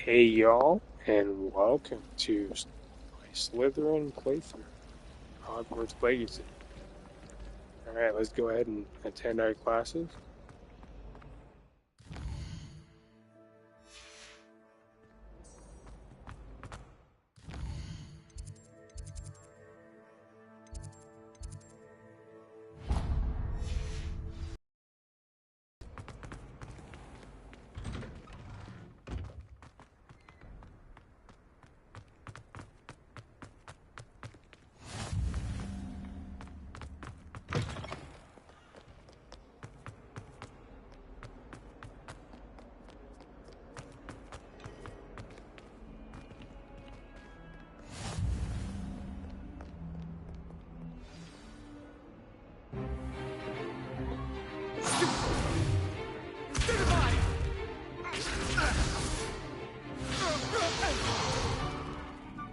Hey y'all, and welcome to my Slytherin playthrough, Hogwarts Legacy. Alright, let's go ahead and attend our classes.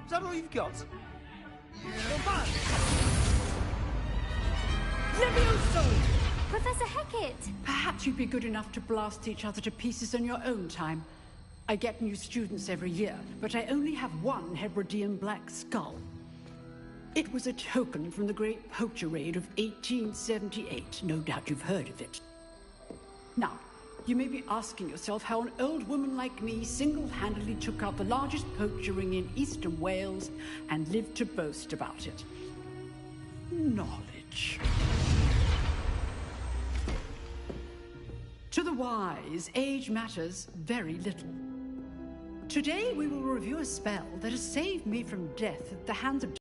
Is that all you've got? Levioso! Professor Hecat! Perhaps you'd be good enough to blast each other to pieces in your own time. I get new students every year, but I only have one Hebridean black skull. It was a token from the Great Poacher Raid of 1878. No doubt you've heard of it. Now, you may be asking yourself how an old woman like me single-handedly took out the largest poacher ring in eastern Wales and lived to boast about it. Knowledge. To the wise, age matters very little. Today we will review a spell that has saved me from death at the hands of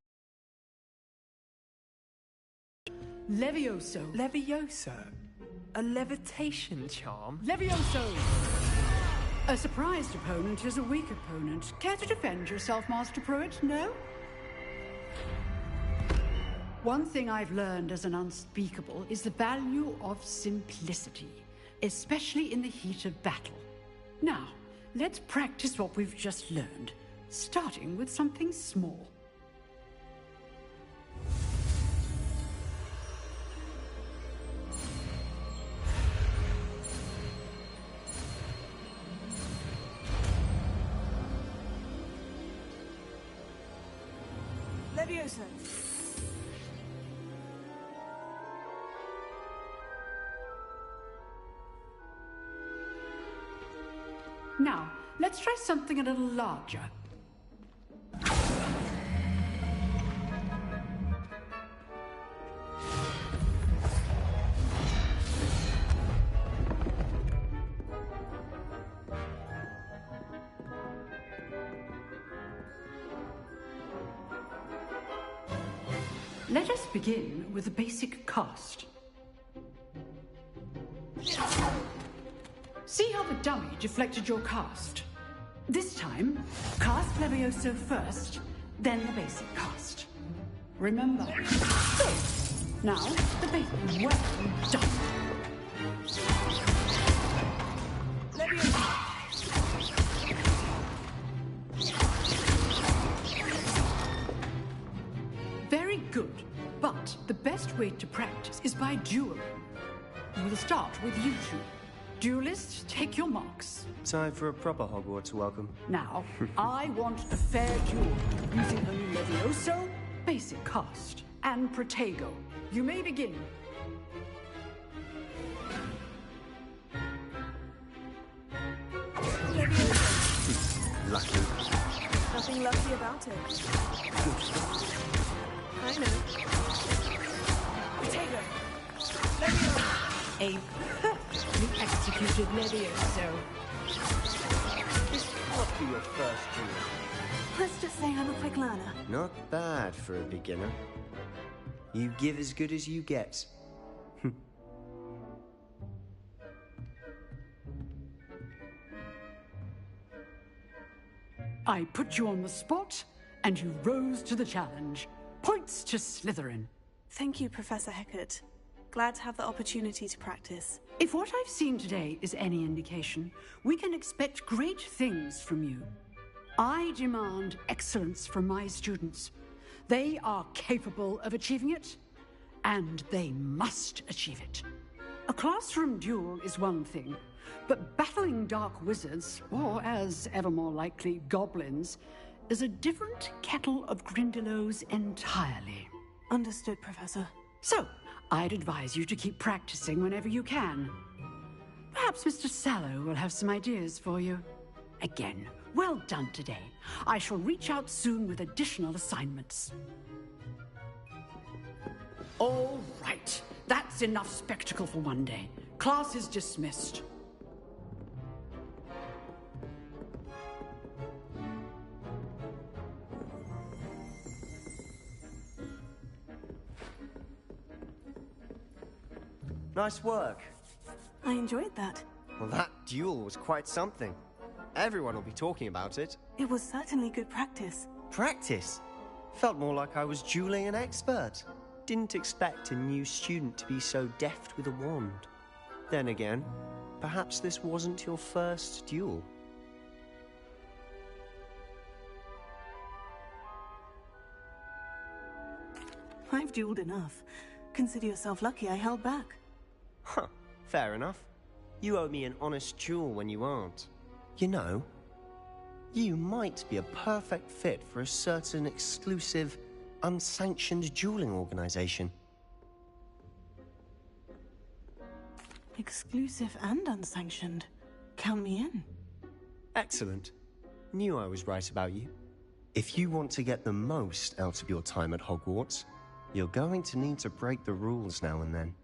Levioso. Levioso? A levitation charm? Levioso! A surprised opponent is a weak opponent. Care to defend yourself, Master Pruitt? No? One thing I've learned as an unspeakable is the value of simplicity, especially in the heat of battle. Now, let's practice what we've just learned, starting with something small. Levioso! Now, let's try something a little larger. Let us begin with the basic cast. See how the dummy deflected your cast? This time, cast Levioso first, then the basic cast. Remember. Good. Now, the basic. Well done. Levioso! Very good. But the best way to practice is by dueling. We'll start with you two. Duelists, take your marks. Time for a proper Hogwarts welcome. Now, I want a fair duel, using only Levioso, basic cast, and Protego. You may begin. Lucky. Nothing lucky about it. I know. Potato! Levioso! A perfectly executed Levioso. This can't be your first duel. Let's just say I'm a quick learner. Not bad for a beginner. You give as good as you get. I put you on the spot, and you rose to the challenge. Points to Slytherin. Thank you, Professor Hecat. Glad to have the opportunity to practice. If what I've seen today is any indication, we can expect great things from you. I demand excellence from my students. They are capable of achieving it, and they must achieve it. A classroom duel is one thing, But battling dark wizards, or as ever more likely, goblins, is a different kettle of Grindylows entirely. Understood, Professor. So, I'd advise you to keep practicing whenever you can. Perhaps Mr. Sallow will have some ideas for you. Again, well done today. I shall reach out soon with additional assignments. All right. That's enough spectacle for one day. Class is dismissed. Nice work. I enjoyed that. Well, that duel was quite something. Everyone will be talking about it. It was certainly good practice. Practice? Felt more like I was dueling an expert. Didn't expect a new student to be so deft with a wand. Then again, perhaps this wasn't your first duel. I've dueled enough. Consider yourself lucky I held back. Huh, fair enough. You owe me an honest duel when you aren't. You know, you might be a perfect fit for a certain exclusive, unsanctioned dueling organization. Exclusive and unsanctioned. Count me in. Excellent. Knew I was right about you. If you want to get the most out of your time at Hogwarts, you're going to need to break the rules now and then.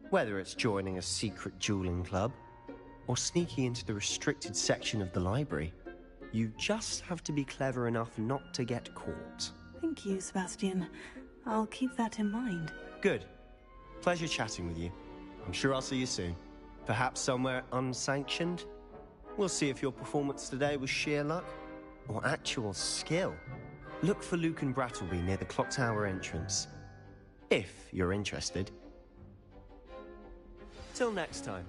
Whether it's joining a secret dueling club, or sneaking into the restricted section of the library, you just have to be clever enough not to get caught. Thank you, Sebastian. I'll keep that in mind. Good. Pleasure chatting with you. I'm sure I'll see you soon. Perhaps somewhere unsanctioned? We'll see if your performance today was sheer luck or actual skill. Look for Luke and Brattleby near the clock tower entrance, if you're interested. Till next time.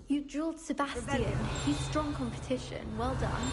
You dueled Sebastian. He's strong competition. Well done.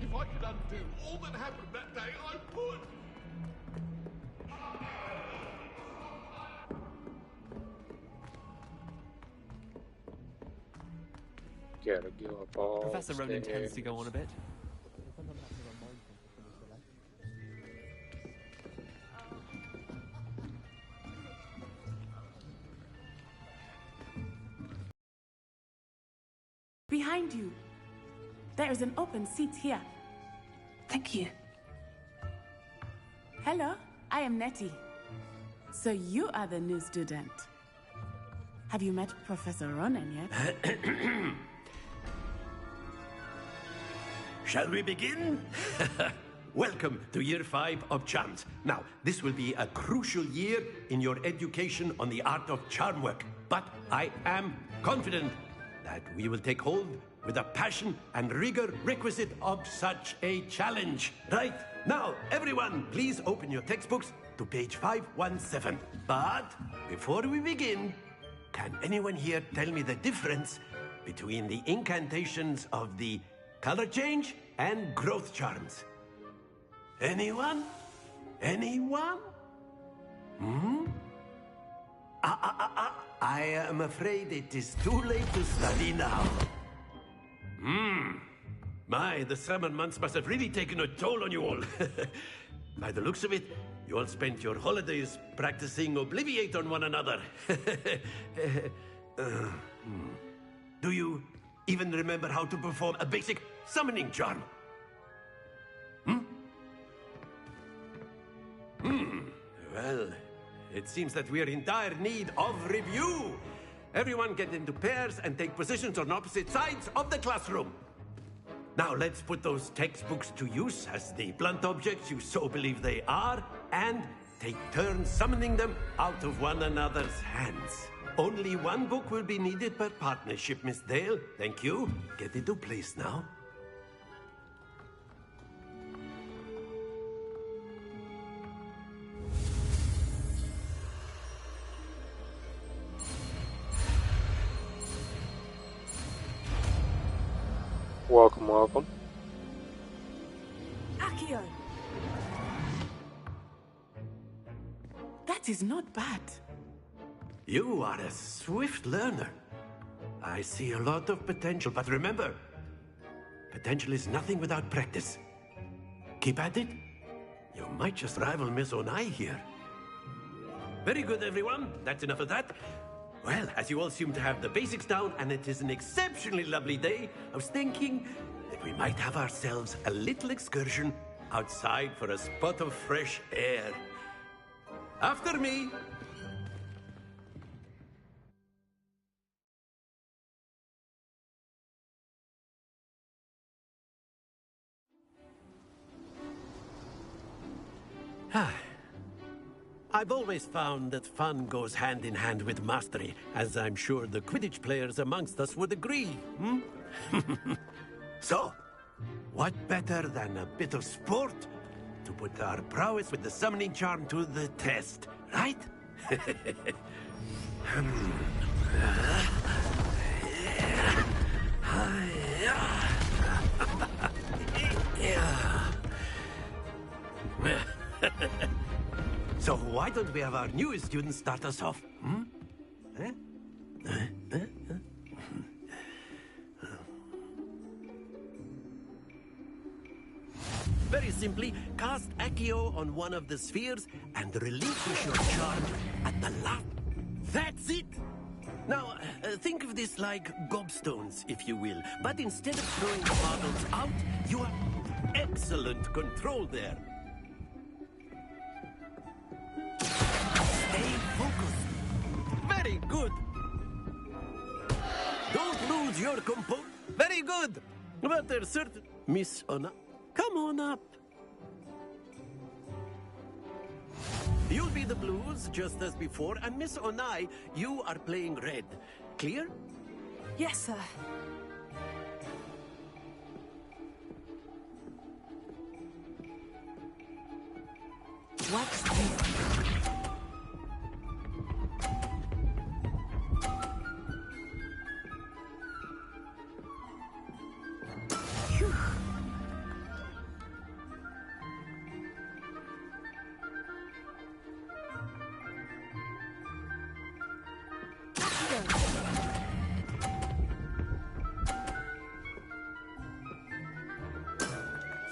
If I could undo all that happened that day, I would! Gotta go up all Professor Ronan tends to go on a bit. Behind you. There is an open seat here. Thank you. Hello, I am Nettie. So you are the new student. Have you met Professor Ronan yet? Shall we begin? Welcome to Year 5 of Charms. Now, this will be a crucial year in your education on the art of charm work. But I am confident that we will take hold with the passion and rigor requisite of such a challenge. Right, now, everyone, please open your textbooks to page 517. But before we begin, can anyone here tell me the difference between the incantations of the color change and growth charms? Anyone? Anyone? I am afraid it is too late to study now. My, the summer months must have really taken a toll on you all. By the looks of it, you all spent your holidays practicing Obliviate on one another. Do you even remember how to perform a basic summoning charm? Well, it seems that we are in dire need of review. Everyone get into pairs and take positions on opposite sides of the classroom. Now let's put those textbooks to use as the blunt objects you so believe they are, and take turns summoning them out of one another's hands. Only one book will be needed per partnership, Miss Dale. Thank you. Get into place now. Welcome, welcome. Accio! That is not bad. You are a swift learner. I see a lot of potential, but remember, potential is nothing without practice. Keep at it. You might just rival Miss Onai here. Very good, everyone. That's enough of that. Well, as you all seem to have the basics down, and it is an exceptionally lovely day, I was thinking that we might have ourselves a little excursion outside for a spot of fresh air. After me. I've always found that fun goes hand in hand with mastery, as I'm sure the Quidditch players amongst us would agree, So, what better than a bit of sport to put our prowess with the summoning charm to the test, right? So why don't we have our newest student start us off? Very simply, cast Accio on one of the spheres and relinquish your charm at the last. That's it! Now, think of this like gobstones, if you will. But instead of throwing the marbles out, you have excellent control there. Stay focused. Very good. Don't lose your composure. Very good. But there's certain... Miss Ona, come on up. You'll be the blues, just as before, and Miss Onai, you are playing red. Clear? Yes, sir. What's this?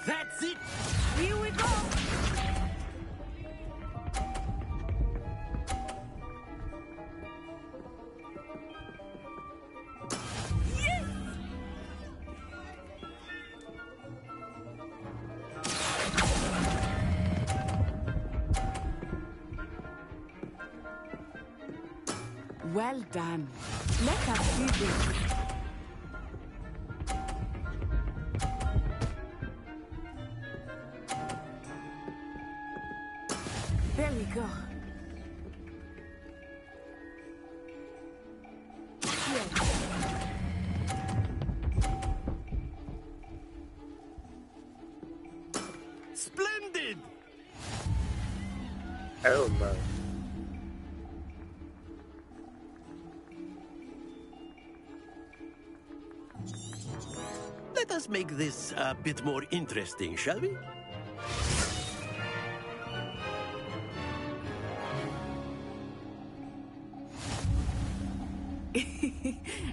That's it! Here we go! Well done. Let us see this. There we go. Splendid! Oh no. let's make this a bit more interesting, shall we?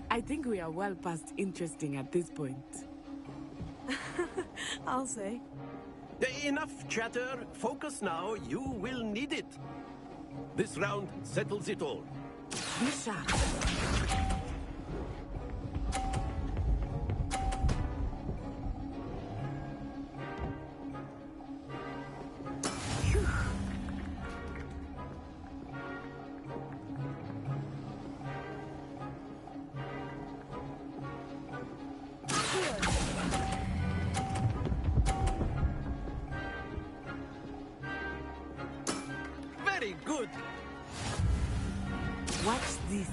I think we are well past interesting at this point. I'll say. Enough chatter. Focus now. You will need it. This round settles it all. Be sharp. Very good. Watch this.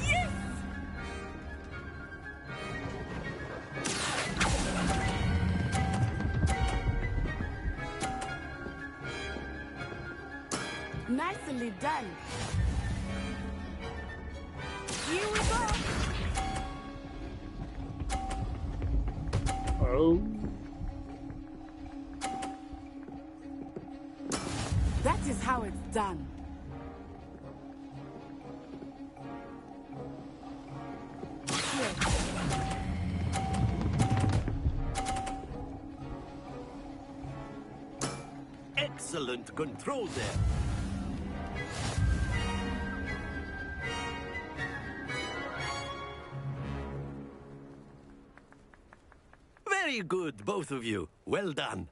Yes! Nicely done. Here we go. Oh. That is how it's done. Excellent control there. Very good, both of you. Well done.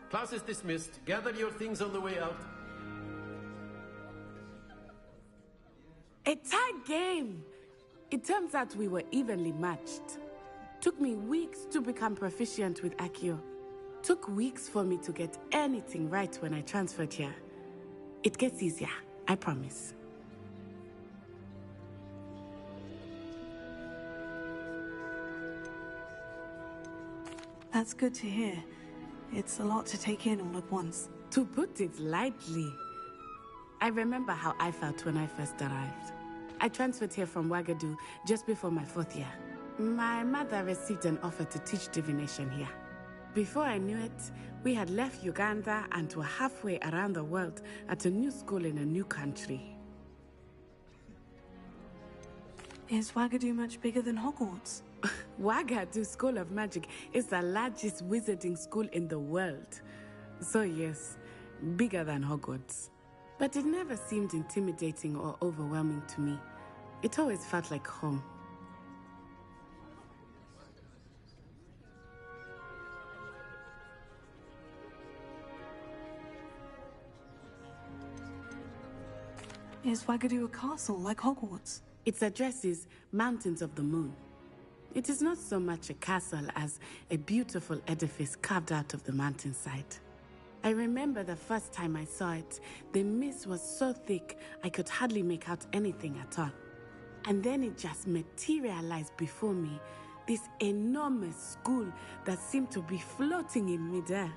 Class is dismissed. Gather your things on the way out. A tight game. It turns out we were evenly matched. Took me weeks to become proficient with Accio. Took weeks for me to get anything right when I transferred here. It gets easier, I promise. That's good to hear. It's a lot to take in all at once. To put it lightly, I remember how I felt when I first arrived. I transferred here from Ouagadougou just before my 4th year. My mother received an offer to teach divination here. Before I knew it, we had left Uganda and were halfway around the world at a new school in a new country. Is Ouagadougou much bigger than Hogwarts? Ouagadougou School of Magic is the largest wizarding school in the world. So yes, bigger than Hogwarts. But it never seemed intimidating or overwhelming to me. It always felt like home. Is Ouagadougou a castle like Hogwarts? Its address is Mountains of the Moon. It is not so much a castle as a beautiful edifice carved out of the mountainside. I remember the first time I saw it, the mist was so thick I could hardly make out anything at all. And then it just materialized before me, this enormous school that seemed to be floating in midair.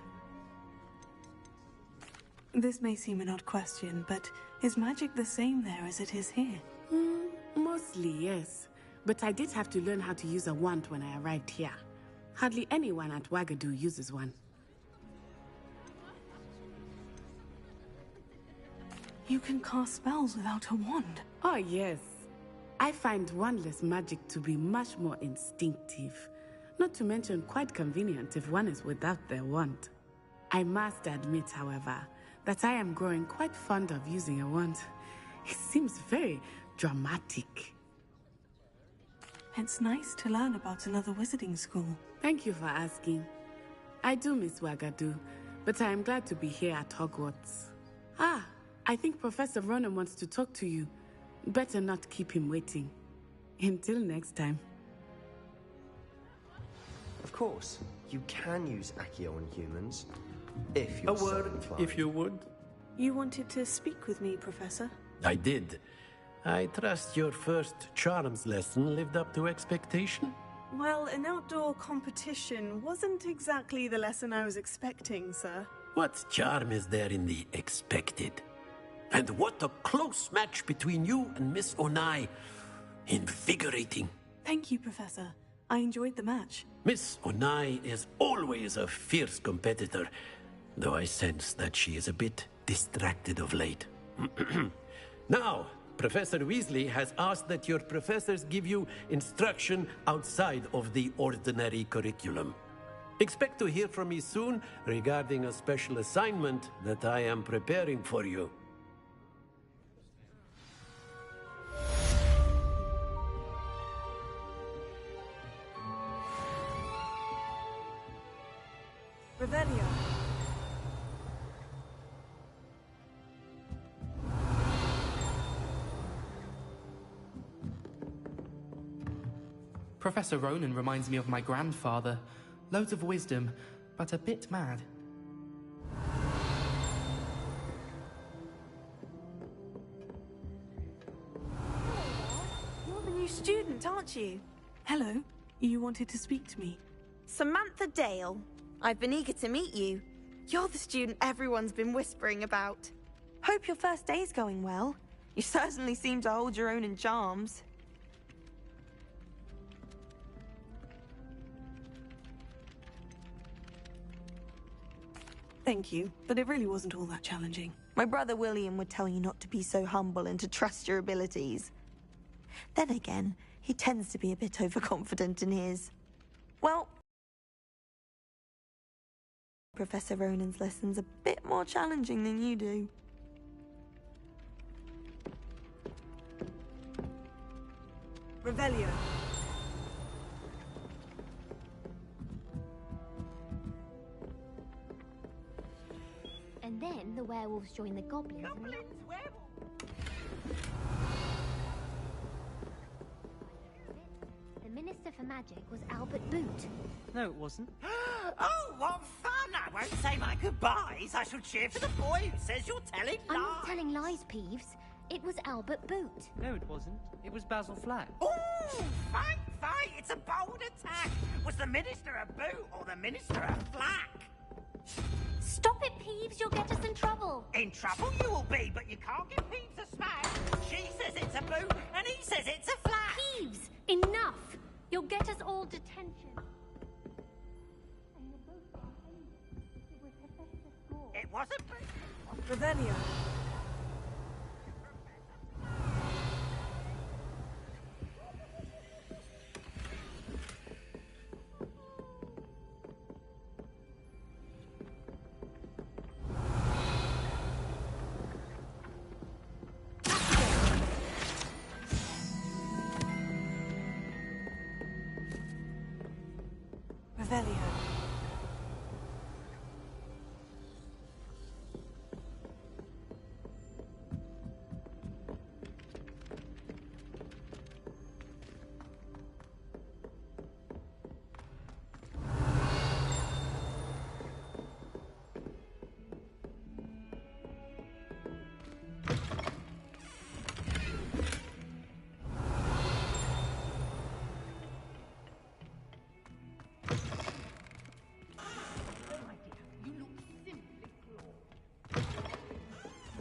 This may seem an odd question, but is magic the same there as it is here? Mostly, yes. But I did have to learn how to use a wand when I arrived here. Hardly anyone at Ouagadougou uses one. You can cast spells without a wand? Oh, yes. I find wandless magic to be much more instinctive. Not to mention quite convenient if one is without their wand. I must admit, however, that I am growing quite fond of using a wand. It seems very dramatic. It's nice to learn about another wizarding school. Thank you for asking. I do miss Ouagadougou, but I am glad to be here at Hogwarts. Ah, I think Professor Ronan wants to talk to you. Better not keep him waiting. Until next time. Of course, you can use Accio on humans, if you're A word, so inclined. if you would. You wanted to speak with me, Professor? I did. I trust your first charms lesson lived up to expectation? Well, an outdoor competition wasn't exactly the lesson I was expecting, sir. What charm is there in the expected? And what a close match between you and Miss Onai. Invigorating. Thank you, Professor. I enjoyed the match. Miss Onai is always a fierce competitor, though I sense that she is a bit distracted of late. Now, Professor Weasley has asked that your professors give you instruction outside of the ordinary curriculum. Expect to hear from me soon regarding a special assignment that I am preparing for you. Revelio. Professor Ronan reminds me of my grandfather. Loads of wisdom, but a bit mad. You're the new student, aren't you? Hello. You wanted to speak to me? Samantha Dale. I've been eager to meet you. You're the student everyone's been whispering about. Hope your first day's going well. You certainly seem to hold your own in charms. Thank you, but it really wasn't all that challenging. My brother William would tell you not to be so humble and to trust your abilities. Then again, he tends to be a bit overconfident in his. Well, Professor Ronan's lessons a bit more challenging than you do. Revelio. And then the werewolves join the goblins. The Minister for Magic was Albert Boot. No, it wasn't. Oh, what fun! I won't say my goodbyes. I shall cheer for the boy who says you're telling lies. I'm not telling lies, Peeves. It was Albert Boot. No, it wasn't. It was Basil Flack. Oh, fight, fight! It's a bold attack. Was the Minister a boot or the Minister a flack? Stop it, Peeves. You'll get us in trouble. In trouble you will be, but you can't give Peeves a smack. She says it's a boot and he says it's a flack. Peeves, enough. You'll get us all detention. It wasn't boot. Revelio. Revelio.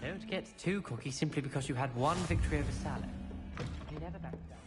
Don't get too cocky simply because you had one victory over Salah. You never back down.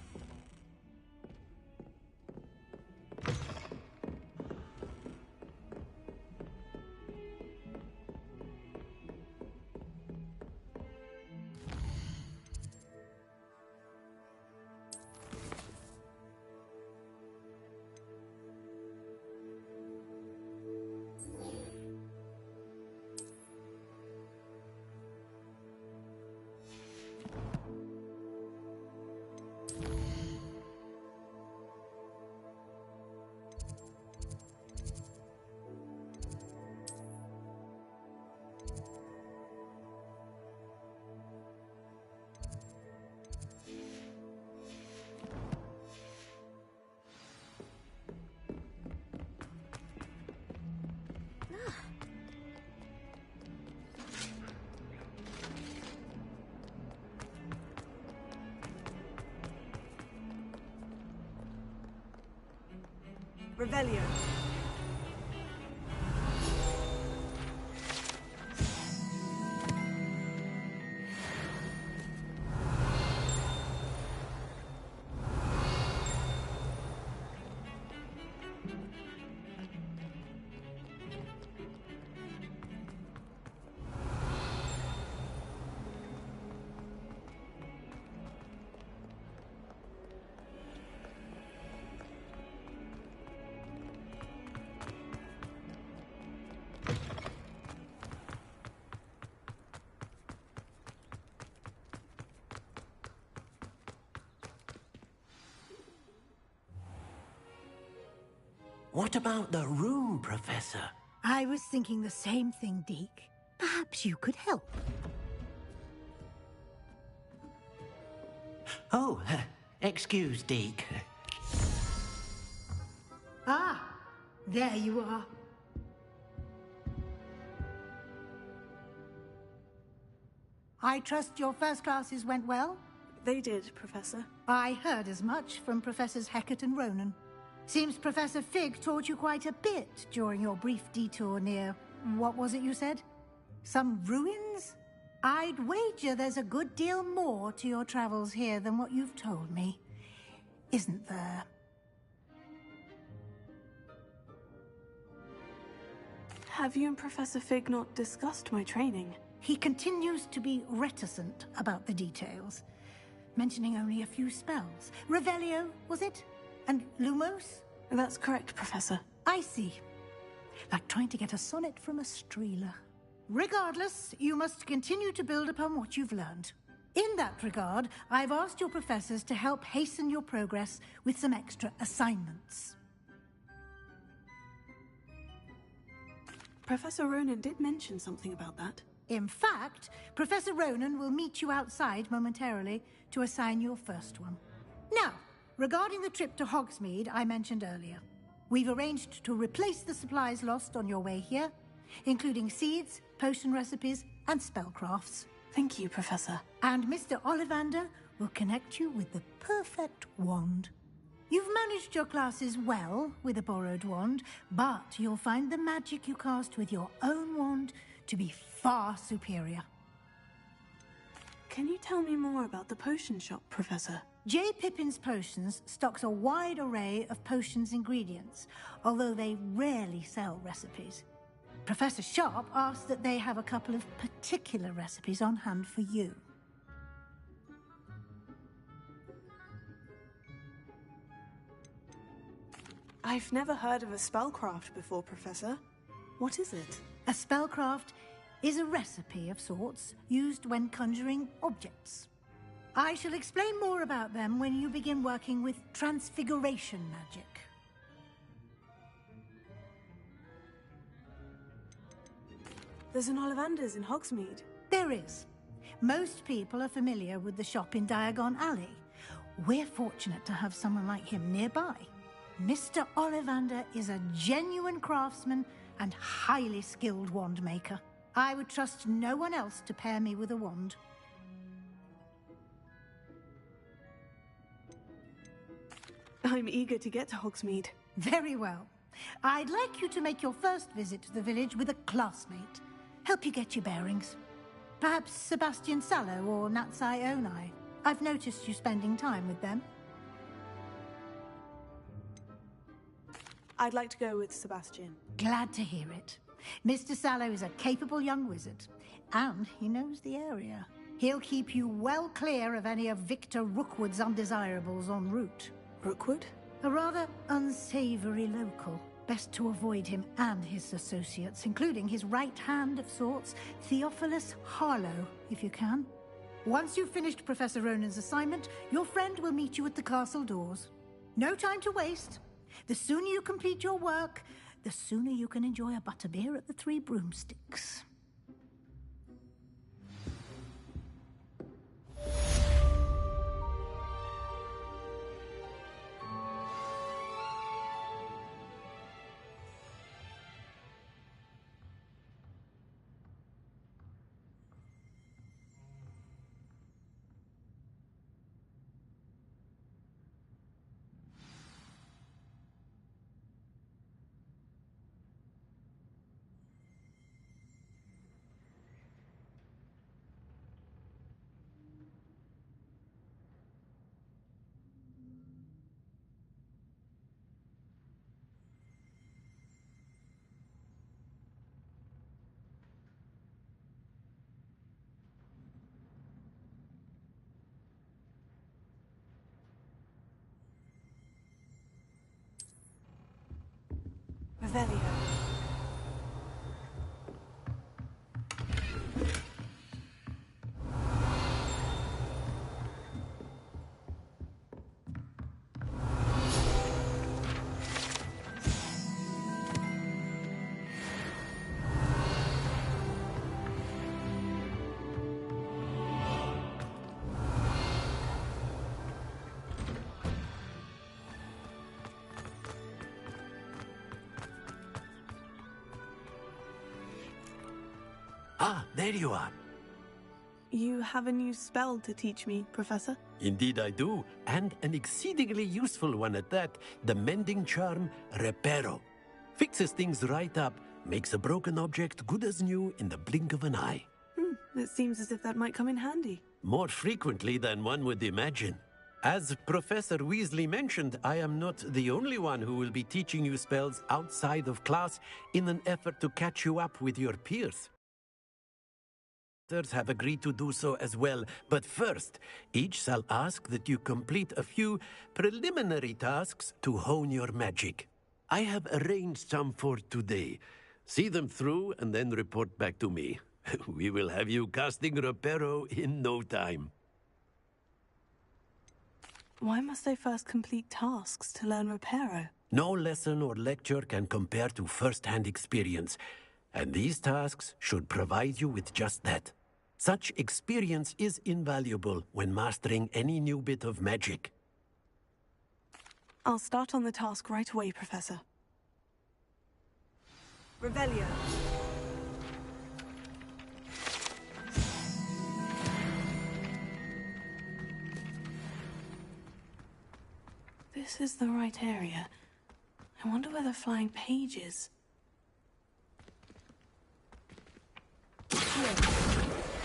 Revelio. What about the room, Professor? I was thinking the same thing, Deke. Perhaps you could help. Oh, excuse, Deke. Ah, there you are. I trust your first classes went well? They did, Professor. I heard as much from Professors Hecat and Ronan. Seems Professor Fig taught you quite a bit during your brief detour near... what was it you said? Some ruins? I'd wager there's a good deal more to your travels here than what you've told me. Isn't there? Have you and Professor Fig not discussed my training? He continues to be reticent about the details, mentioning only a few spells. Revelio, was it? And Lumos? That's correct, Professor. I see. Like trying to get a sonnet from a streeler. Regardless, you must continue to build upon what you've learned. In that regard, I've asked your professors to help hasten your progress with some extra assignments. Professor Ronan did mention something about that. In fact, Professor Ronan will meet you outside momentarily to assign your first one. Now, regarding the trip to Hogsmeade I mentioned earlier, we've arranged to replace the supplies lost on your way here, including seeds, potion recipes, and spellcrafts. Thank you, Professor. And Mr. Ollivander will connect you with the perfect wand. You've managed your classes well with a borrowed wand, but you'll find the magic you cast with your own wand to be far superior. Can you tell me more about the potion shop, Professor? J. Pippin's Potions stocks a wide array of potions ingredients, although they rarely sell recipes. Professor Sharp asked that they have a couple of particular recipes on hand for you. I've never heard of a spellcraft before, Professor. What is it? A spellcraft is a recipe of sorts used when conjuring objects. I shall explain more about them when you begin working with transfiguration magic. There's an Ollivander's in Hogsmeade. There is. Most people are familiar with the shop in Diagon Alley. We're fortunate to have someone like him nearby. Mr. Ollivander is a genuine craftsman and highly skilled wand maker. I would trust no one else to pair me with a wand. I'm eager to get to Hogsmeade. Very well. I'd like you to make your first visit to the village with a classmate. Help you get your bearings. Perhaps Sebastian Sallow or Natsai Onai. I've noticed you spending time with them. I'd like to go with Sebastian. Glad to hear it. Mr. Sallow is a capable young wizard, and he knows the area. He'll keep you well clear of any of Victor Rookwood's undesirables en route. Rookwood? A rather unsavory local. Best to avoid him and his associates, including his right hand of sorts, Theophilus Harlow, if you can. Once you've finished Professor Ronan's assignment, your friend will meet you at the castle doors. No time to waste. The sooner you complete your work, the sooner you can enjoy a butterbeer at the Three Broomsticks. Revelio. Ah, there you are. You have a new spell to teach me, Professor? Indeed I do, and an exceedingly useful one at that. The mending charm, Reparo. Fixes things right up, makes a broken object good as new in the blink of an eye. It seems as if that might come in handy. More frequently than one would imagine. As Professor Weasley mentioned, I am not the only one who will be teaching you spells outside of class in an effort to catch you up with your peers. Others have agreed to do so as well, but first, each shall ask that you complete a few preliminary tasks to hone your magic. I have arranged some for today. See them through and then report back to me. We will have you casting Reparo in no time. Why must I first complete tasks to learn Reparo? No lesson or lecture can compare to first-hand experience, and these tasks should provide you with just that. Such experience is invaluable when mastering any new bit of magic. I'll start on the task right away, Professor. Revelio. This is the right area. I wonder where the flying page is. Here.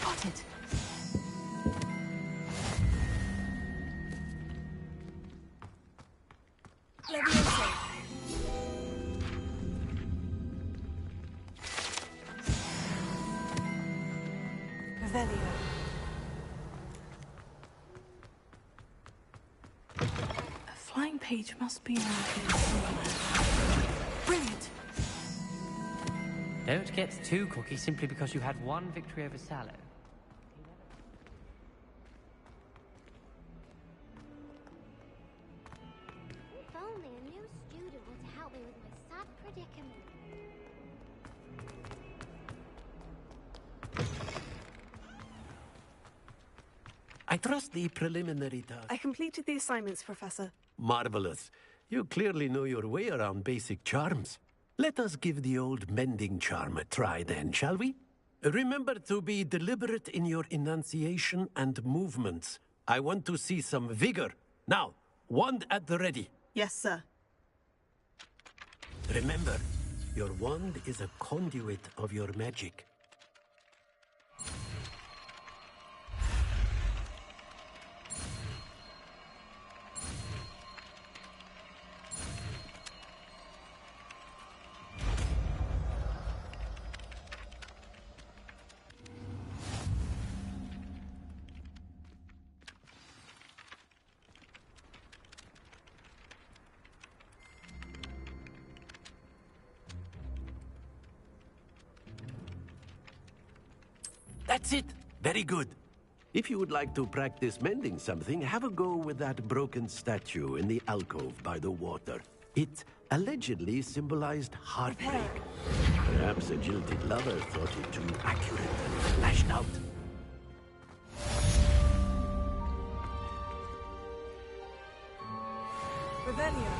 Got it. Leviosa. Revelio. A flying page must be around here somewhere. Brilliant. Don't get too cocky simply because you had one victory over Sallow. If only a new student were to help me with my sad predicament. I trust the preliminary task. I completed the assignments, Professor. Marvelous. You clearly know your way around basic charms. Let us give the old mending charm a try then, shall we? Remember to be deliberate in your enunciation and movements. I want to see some vigor. Now, wand at the ready. Yes, sir. Remember, your wand is a conduit of your magic. That's it. Very good. If you would like to practice mending something, have a go with that broken statue in the alcove by the water. It allegedly symbolized heartbreak. Perhaps a jilted lover thought it too accurate and lashed out. Revelio.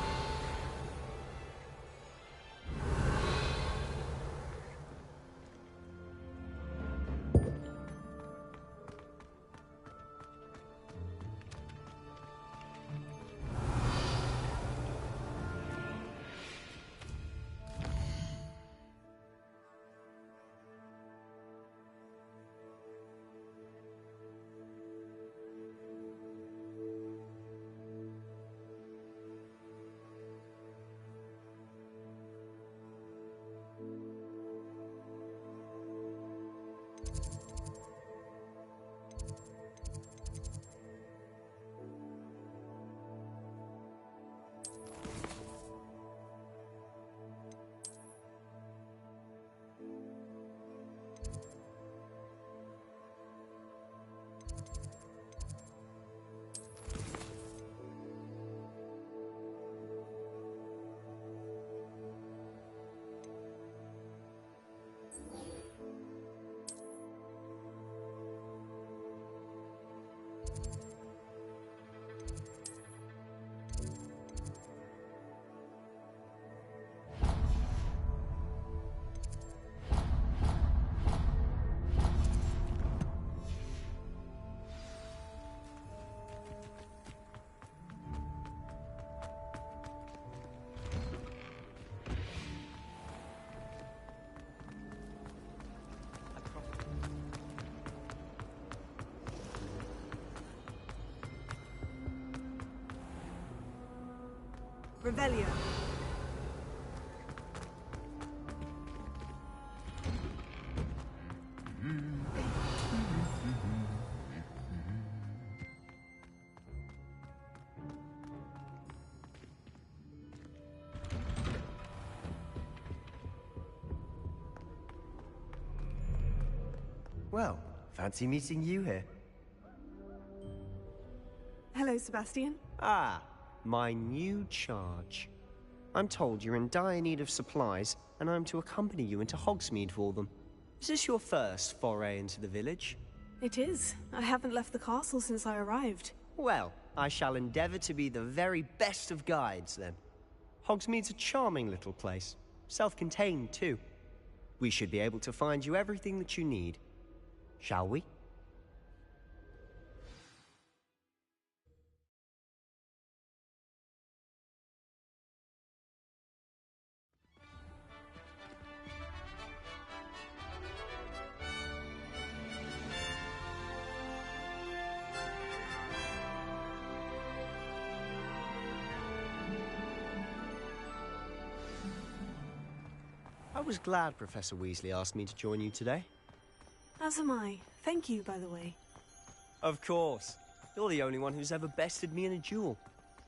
Revelio. Well, fancy meeting you here. Hello, Sebastian. Ah, my new charge. I'm told you're in dire need of supplies, and I'm to accompany you into Hogsmeade for them. Is this your first foray into the village? It is. I haven't left the castle since I arrived. Well, I shall endeavor to be the very best of guides, then. Hogsmeade's a charming little place. Self-contained, too. We should be able to find you everything that you need. Shall we? I was glad Professor Weasley asked me to join you today. As am I. Thank you, by the way. Of course. You're the only one who's ever bested me in a duel.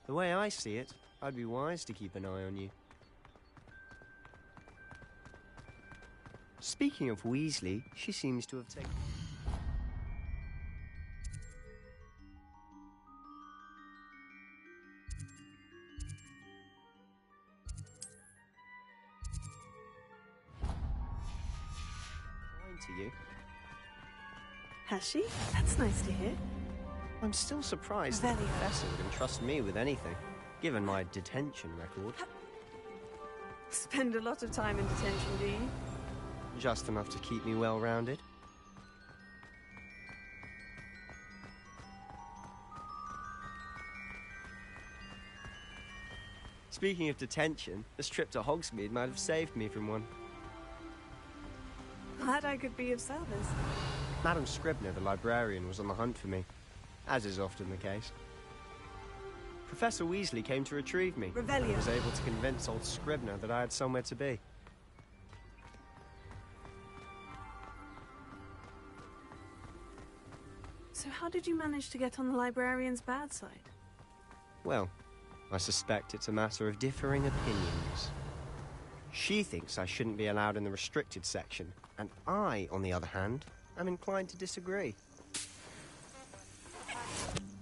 The way I see it, I'd be wise to keep an eye on you. Speaking of Weasley, she seems to have taken... to you. Has she? That's nice to hear. I'm still surprised that the Professor would entrust me with anything, given my detention record. Spend a lot of time in detention, do you? Just enough to keep me well-rounded. Speaking of detention, this trip to Hogsmeade might have saved me from one. Glad I could be of service. Madam Scribner, the librarian, was on the hunt for me, as is often the case. Professor Weasley came to retrieve me. Revelio. And was able to convince old Scribner that I had somewhere to be. So how did you manage to get on the librarian's bad side? Well, I suspect it's a matter of differing opinions. She thinks I shouldn't be allowed in the restricted section, and I, on the other hand, am inclined to disagree.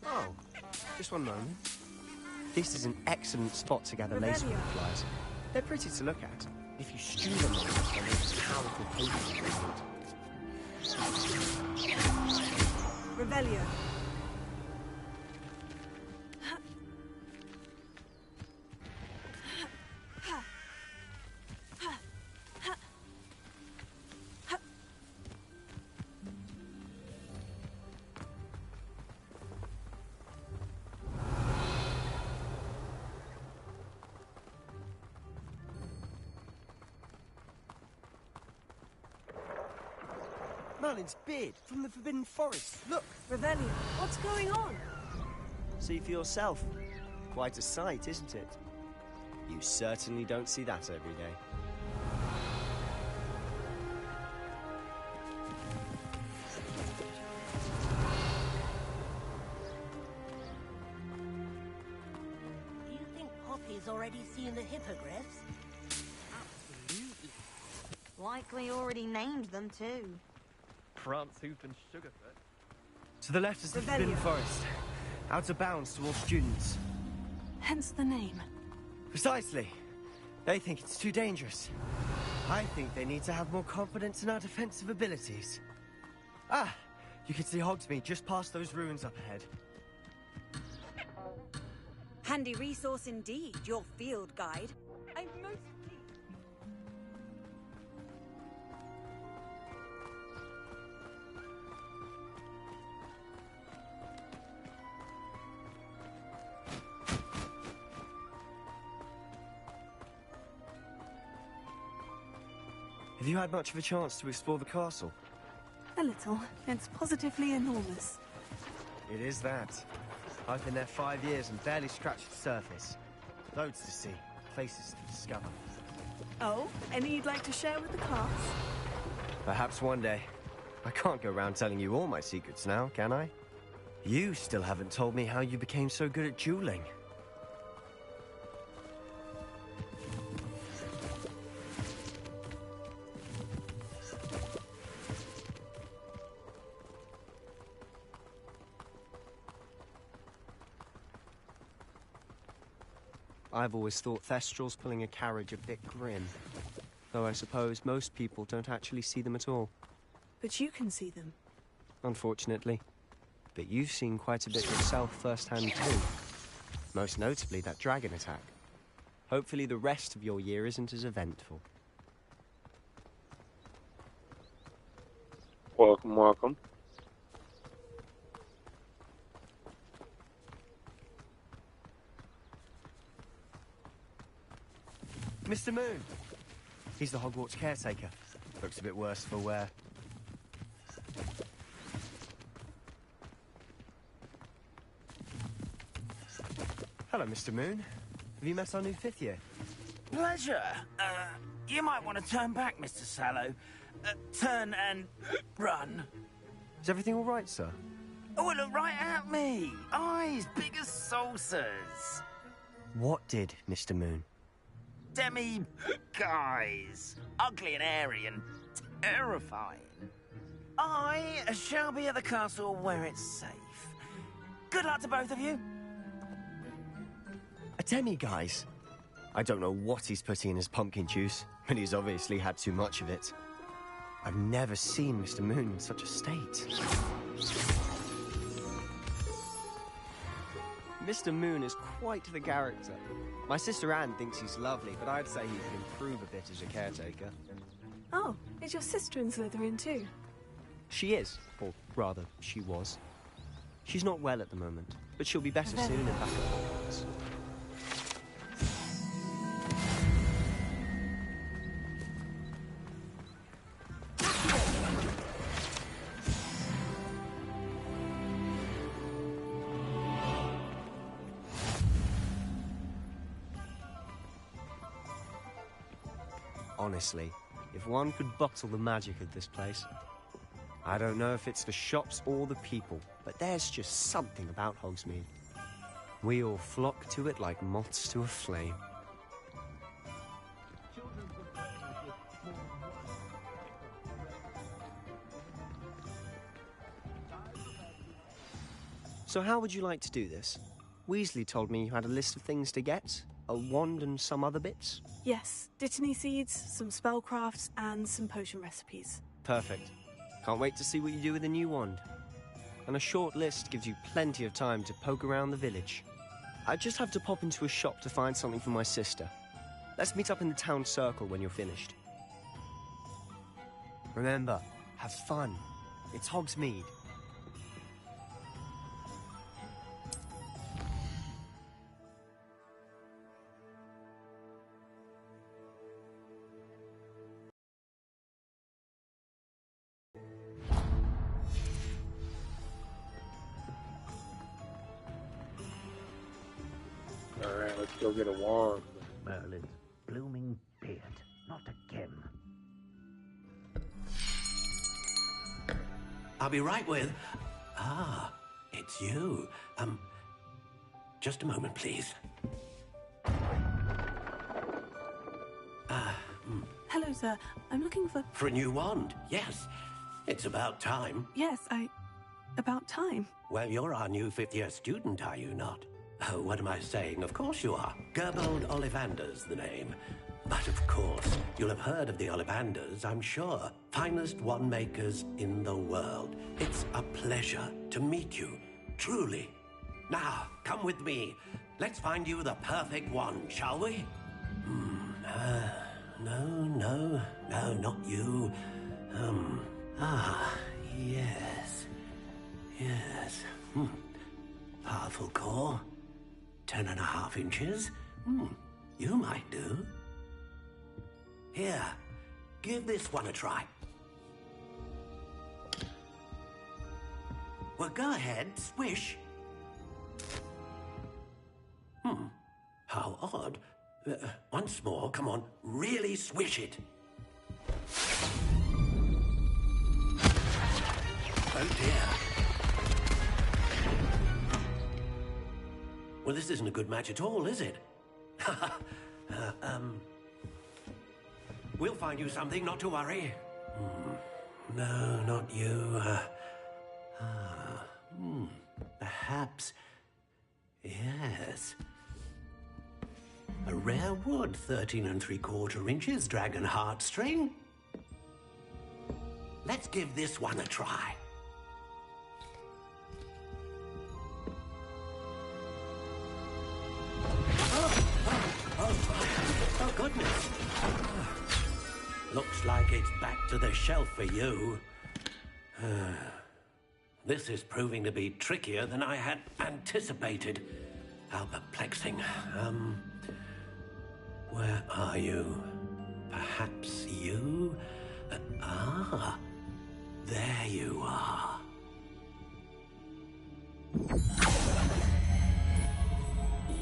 Oh, just one moment. This is an excellent spot to gather lace butterflies. They're pretty to look at. If you stew them, they'll make powerful potions. Revelio. Merlin's beard from the Forbidden Forest. Look! Revelio, what's going on? See for yourself. Quite a sight, isn't it? You certainly don't see that every day. Do you think Poppy's already seen the hippogriffs? Absolutely. Likely already named them too. Prance-Hoof and Sugarfoot. To the left is the Forbidden Forest. Out of bounds towards students. Hence the name. Precisely. They think it's too dangerous. I think they need to have more confidence in our defensive abilities. Ah! You can see Hogsmeade just past those ruins up ahead. Handy resource indeed, your field guide. I'm most Have you had much of a chance to explore the castle? A little. It's positively enormous. It is that. I've been there 5 years and barely scratched the surface. Loads to see, places to discover. Oh, any you'd like to share with the class? Perhaps one day. I can't go around telling you all my secrets now, can I? You still haven't told me how you became so good at dueling. I've always thought Thestrals pulling a carriage a bit grim. Though I suppose most people don't actually see them at all. But you can see them. Unfortunately. But you've seen quite a bit yourself firsthand too. Most notably that dragon attack. Hopefully the rest of your year isn't as eventful. Welcome, welcome. Mr. Moon! He's the Hogwarts caretaker. Looks a bit worse for wear. Hello, Mr. Moon. Have you met our new 5th year? Pleasure. You might want to turn back, Mr. Sallow. Turn and run. Is everything all right, sir? Oh, look right at me. Eyes big as saucers. What did, Mr. Moon? Demi guys. Ugly and airy and terrifying. I shall be at the castle where it's safe. Good luck to both of you. A demi-guise? I don't know what he's putting in his pumpkin juice, but he's obviously had too much of it. I've never seen Mr. Moon in such a state. Mr. Moon is quite the character. My sister Anne thinks he's lovely, but I'd say he could improve a bit as a caretaker. Oh, is your sister in Slytherin too? She is, or rather, she was. She's not well at the moment, but she'll be better soon and back at Hogwarts. Honestly, if one could bottle the magic of this place. I don't know if it's the shops or the people, but there's just something about Hogsmeade. We all flock to it like moths to a flame. So how would you like to do this? Weasley told me you had a list of things to get, a wand and some other bits. Yes, Dittany seeds, some spellcrafts, and some potion recipes. Perfect. Can't wait to see what you do with the new wand. And a short list gives you plenty of time to poke around the village. I just have to pop into a shop to find something for my sister. Let's meet up in the town circle when you're finished. Remember, have fun. It's Hogsmeade. Alright, let's go get a wand. Merlin's blooming beard, not again. I'll be right with... Ah, it's you. Just a moment, please. Hello, sir. I'm looking for... For a new wand, yes. It's about time. Yes, about time. Well, you're our new 5th year student, are you not? Oh, what am I saying? Of course you are. Gerbold Ollivander's the name. But of course, you'll have heard of the Ollivanders, I'm sure. Finest wand makers in the world. It's a pleasure to meet you, truly. Now, come with me. Let's find you the perfect wand, shall we? No, not you. Yes. Powerful core. 10.5 inches. You might do. Here, give this one a try. Well, go ahead, swish. How odd. Once more, come on, really swish it. Oh dear. Well, this isn't a good match at all, is it? We'll find you something, not to worry. No, not you. Perhaps... Yes. A rare wood, 13 3/4 inches, dragon heartstring. Let's give this one a try. Oh, goodness. Looks like it's back to the shelf for you. This is proving to be trickier than I had anticipated. How perplexing. Where are you? Perhaps you? There you are.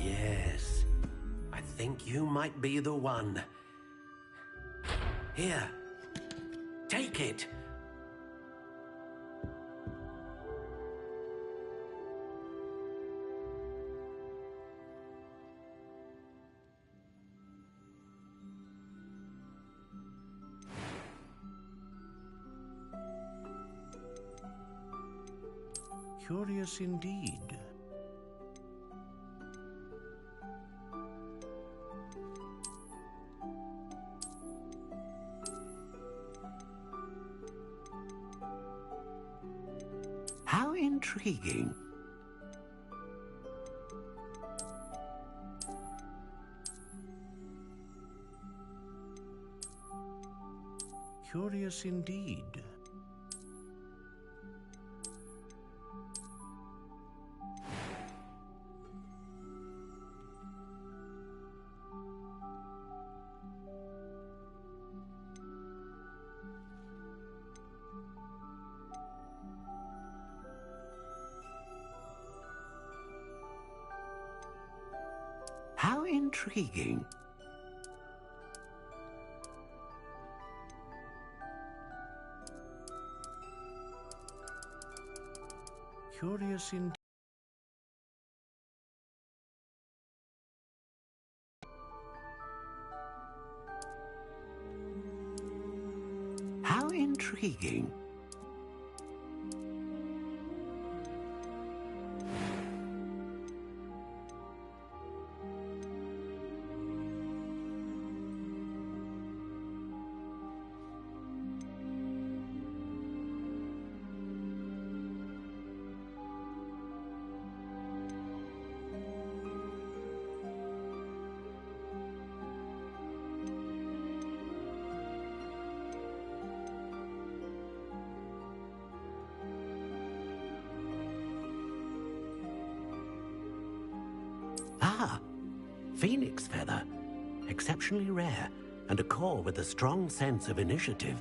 Yes, I think you might be the one. Here, take it. Curious indeed. How intriguing. Curious indeed. How intriguing. Curious indeed. How intriguing. Ah, phoenix feather. Exceptionally rare, and a core with a strong sense of initiative.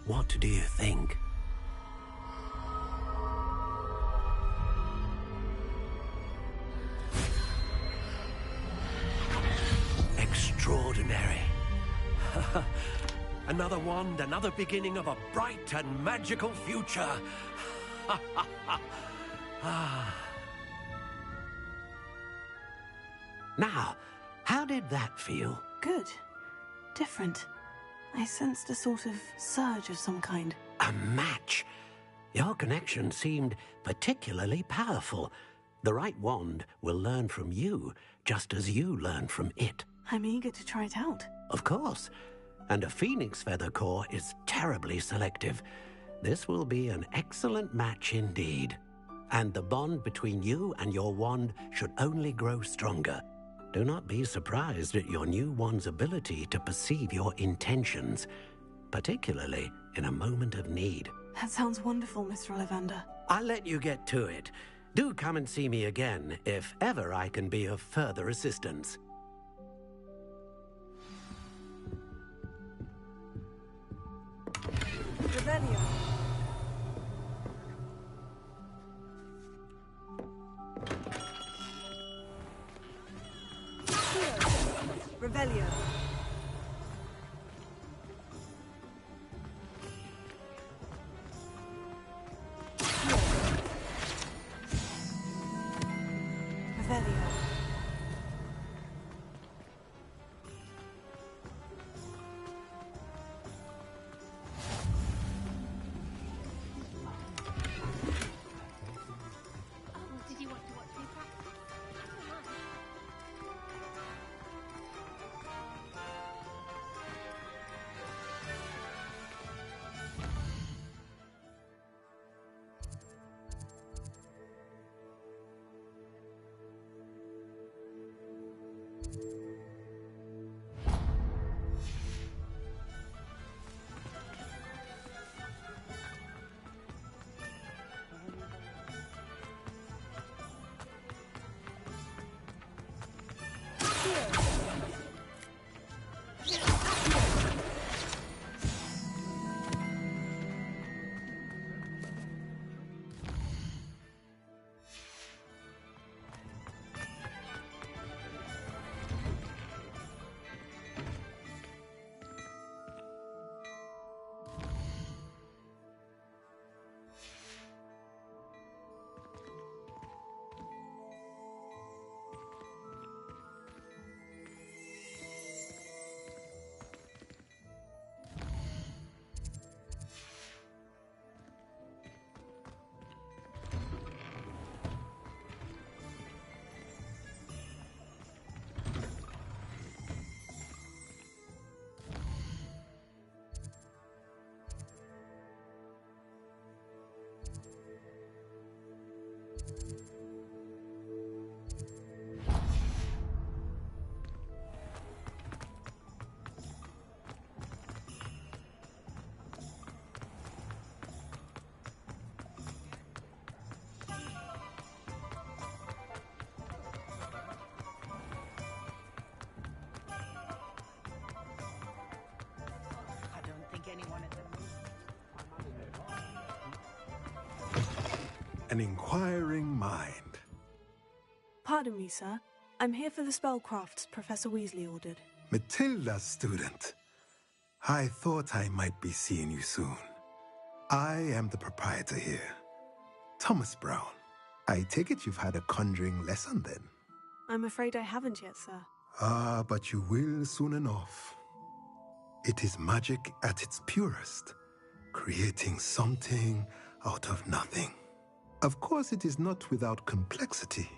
What do you think? Extraordinary. Another wand, another beginning of a bright and magical future. Now, how did that feel? Good. Different. I sensed a sort of surge of some kind. A match. Your connection seemed particularly powerful. The right wand will learn from you, just as you learn from it. I'm eager to try it out. Of course. And a phoenix feather core is terribly selective. This will be an excellent match indeed. And the bond between you and your wand should only grow stronger. Do not be surprised at your new wand's ability to perceive your intentions, particularly in a moment of need. That sounds wonderful, Mr. Ollivander. I'll let you get to it. Do come and see me again if ever I can be of further assistance. Revelio. Revelio. Revelio. Oh, did you want to watch me practice? An inquiring mind. Pardon me, sir. I'm here for the spellcrafts Professor Weasley ordered. Matilda's student. I thought I might be seeing you soon. I am the proprietor here, Thomas Brown. I take it you've had a conjuring lesson then? I'm afraid I haven't yet, sir. Ah, but you will soon enough. It is magic at its purest, creating something out of nothing. Of course, it is not without complexity,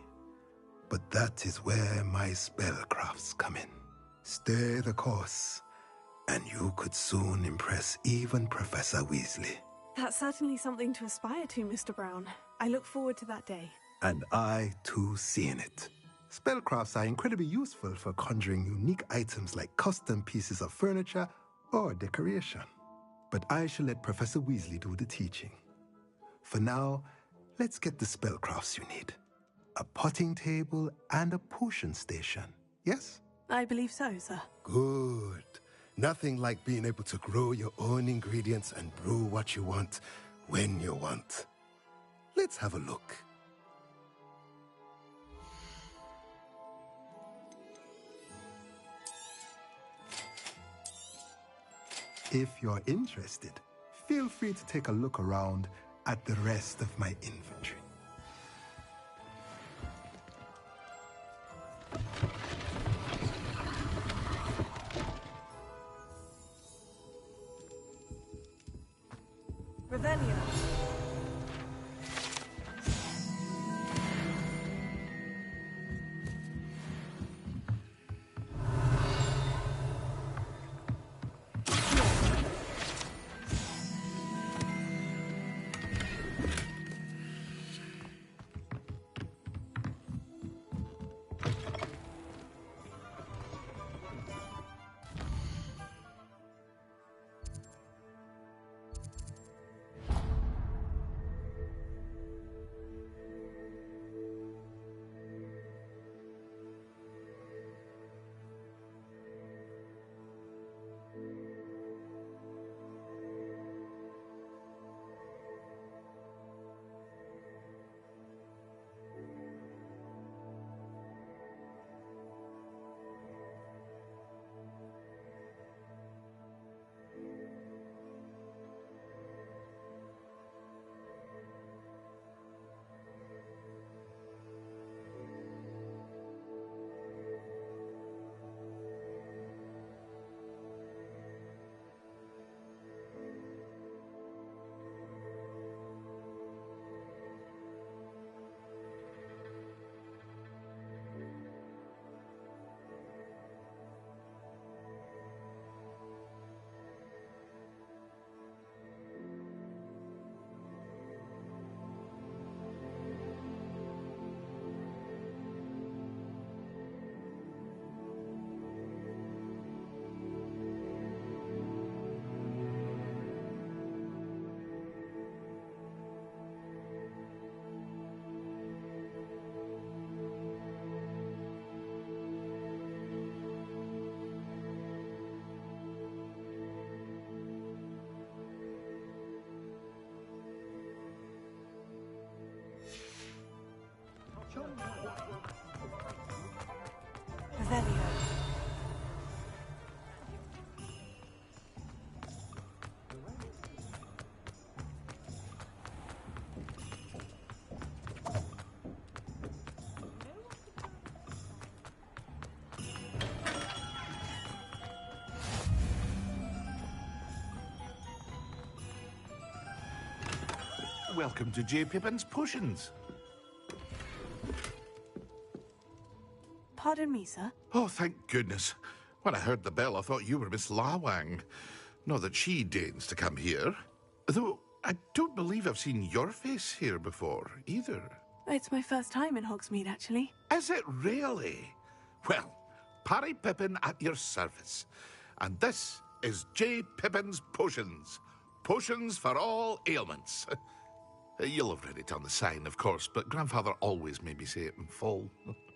but that is where my spellcrafts come in. Stay the course, and you could soon impress even Professor Weasley. That's certainly something to aspire to, Mr. Brown. I look forward to that day. And I, too, seeing it. Spellcrafts are incredibly useful for conjuring unique items like custom pieces of furniture or decoration. But I shall let Professor Weasley do the teaching. For now, let's get the spellcrafts you need. A potting table and a potion station, yes? I believe so, sir. Good. Nothing like being able to grow your own ingredients and brew what you want when you want. Let's have a look. If you're interested, feel free to take a look around at the rest of my inventory. Revelio. welcome to J. Pippin's Potions. Pardon me, sir. Oh, thank goodness. When I heard the bell, I thought you were Miss Lawang. Not that she deigns to come here. Though, I don't believe I've seen your face here before, either. It's my first time in Hogsmeade, actually. Is it really? Well, Parry Pippin at your service. And this is J. Pippin's Potions. Potions for all ailments. You'll have read it on the sign, of course, but Grandfather always made me say it in full.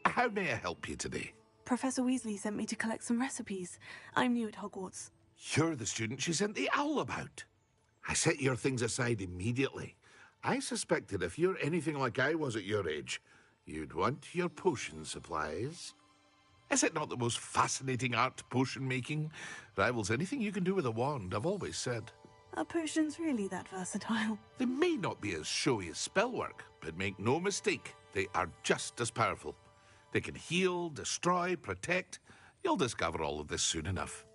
How may I help you today? Professor Weasley sent me to collect some recipes. I'm new at Hogwarts. You're the student she sent the owl about. I set your things aside immediately. I suspected if you're anything like I was at your age, you'd want your potion supplies. Is it not the most fascinating art, potion making? Rivals anything you can do with a wand, I've always said. Are potions really that versatile? They may not be as showy as spellwork, but make no mistake, they are just as powerful. They can heal, destroy, protect. You'll discover all of this soon enough.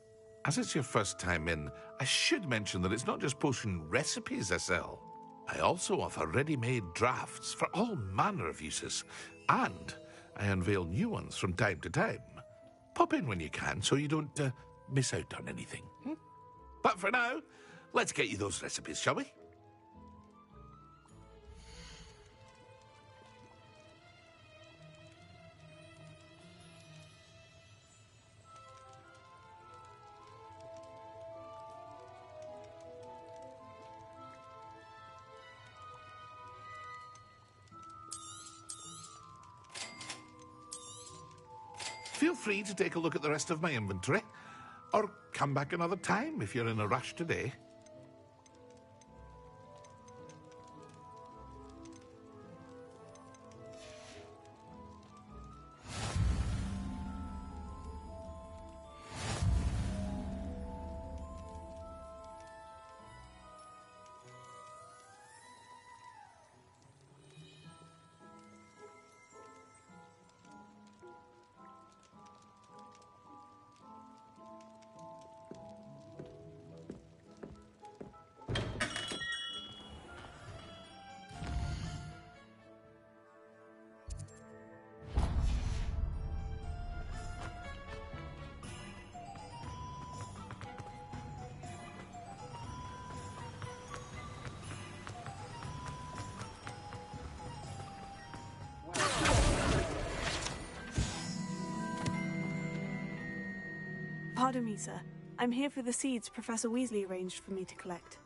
As it's your first time in, I should mention that it's not just potion recipes I sell. I also offer ready-made drafts for all manner of uses, and I unveil new ones from time to time. Pop in when you can so you don't miss out on anything. But for now, let's get you those recipes, shall we? Feel free to take a look at the rest of my inventory, or come back another time if you're in a rush today. Pardon me, sir. I'm here for the seeds Professor Weasley arranged for me to collect.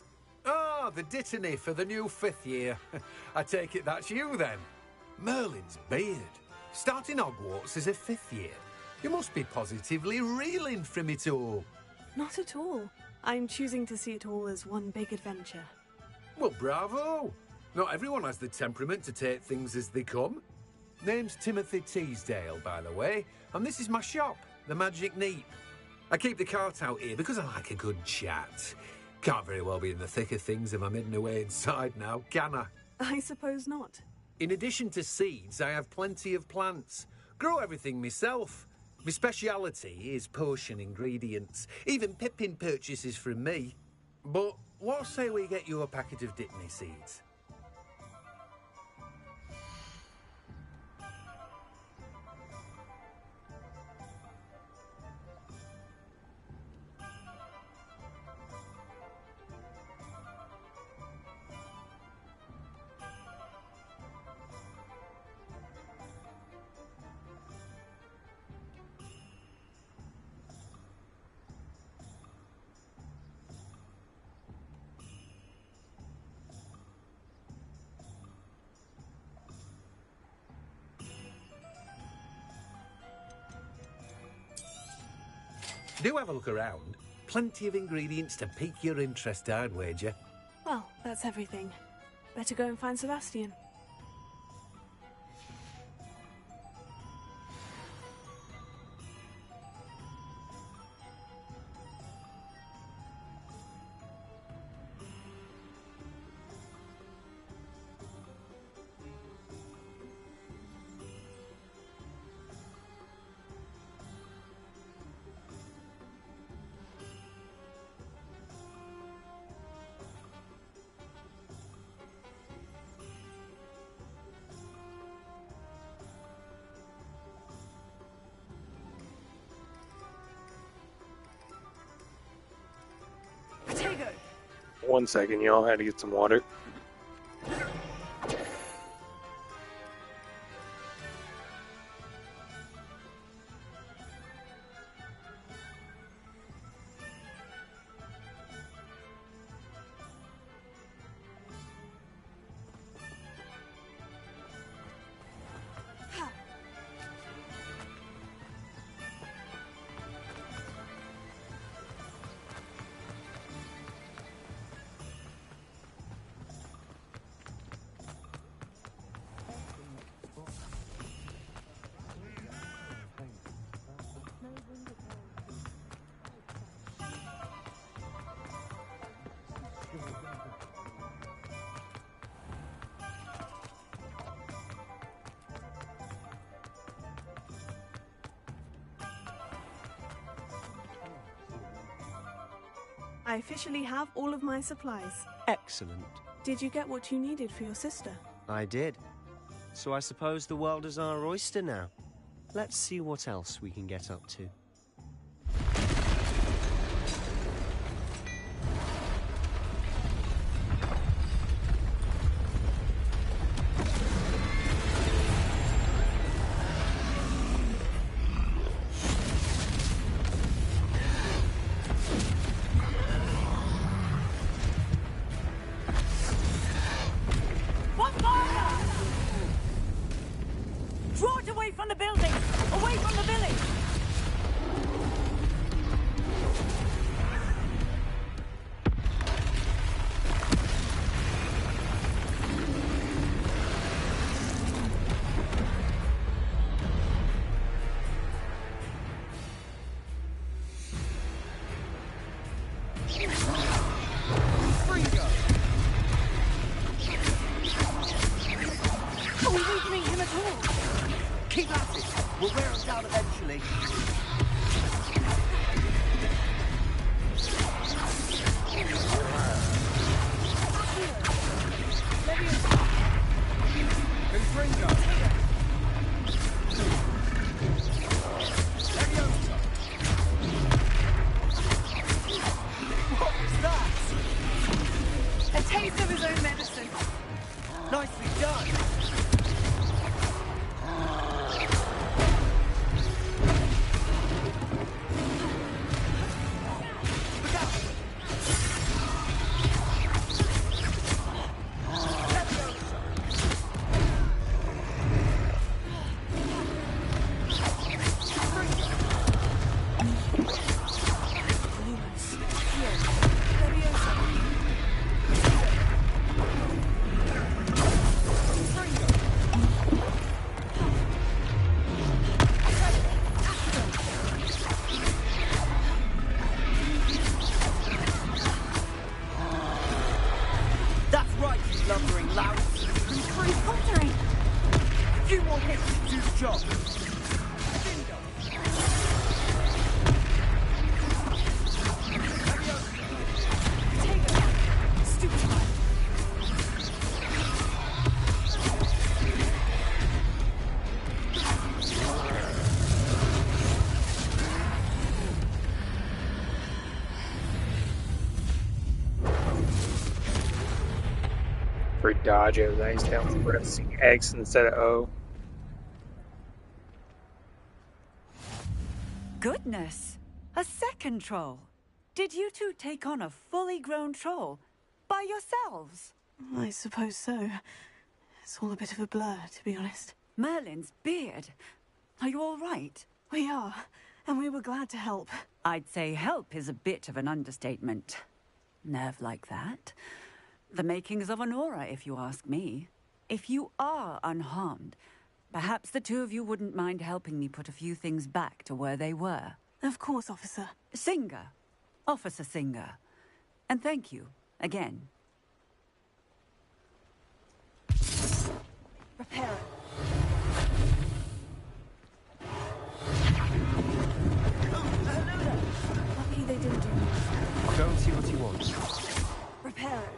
Ah, the dittany for the new 5th year. I take it that's you, then. Merlin's beard. Starting Hogwarts as a 5th year. You must be positively reeling from it all. Not at all. I'm choosing to see it all as one big adventure. Well, bravo. Not everyone has the temperament to take things as they come. Name's Timothy Teasdale, by the way, and this is my shop, the Magic Neep. I keep the cart out here because I like a good chat. Can't very well be in the thick of things if I'm hidden away inside now, can I? I suppose not. In addition to seeds, I have plenty of plants. Grow everything myself. My speciality is potion ingredients. Even Pippin purchases from me. But what say we get you a packet of dittany seeds? Do have a look around. Plenty of ingredients to pique your interest, I'd wager. Well, that's everything. Better go and find Sebastian. 1 second, y'all. Had to get some water. I officially have all of my supplies. Excellent. Did you get what you needed for your sister? I did. So I suppose the world is our oyster now. Let's see what else we can get up to. Draw it away from the building! Away from the village! Oh, we didn't meet him at all. Keep at it. We'll wear him down eventually. What was that? A taste of his own medicine. Nicely done. That's right, you lumbering lout. Three-quartering. Few more hits to do the job. For dodge, it was nice down pressing X instead of O. Goodness! A second troll! Did you two take on a fully grown troll by yourselves? I suppose so. It's all a bit of a blur, to be honest. Merlin's beard. Are you all right? We are, and we were glad to help. I'd say help is a bit of an understatement. Nerve like that. The makings of an aura, if you ask me. If you are unharmed, perhaps the two of you wouldn't mind helping me put a few things back to where they were. Of course, officer. Singer. Officer Singer. And thank you, again. Repair it. Lucky they didn't do I'll go and see what he wants. Repair it.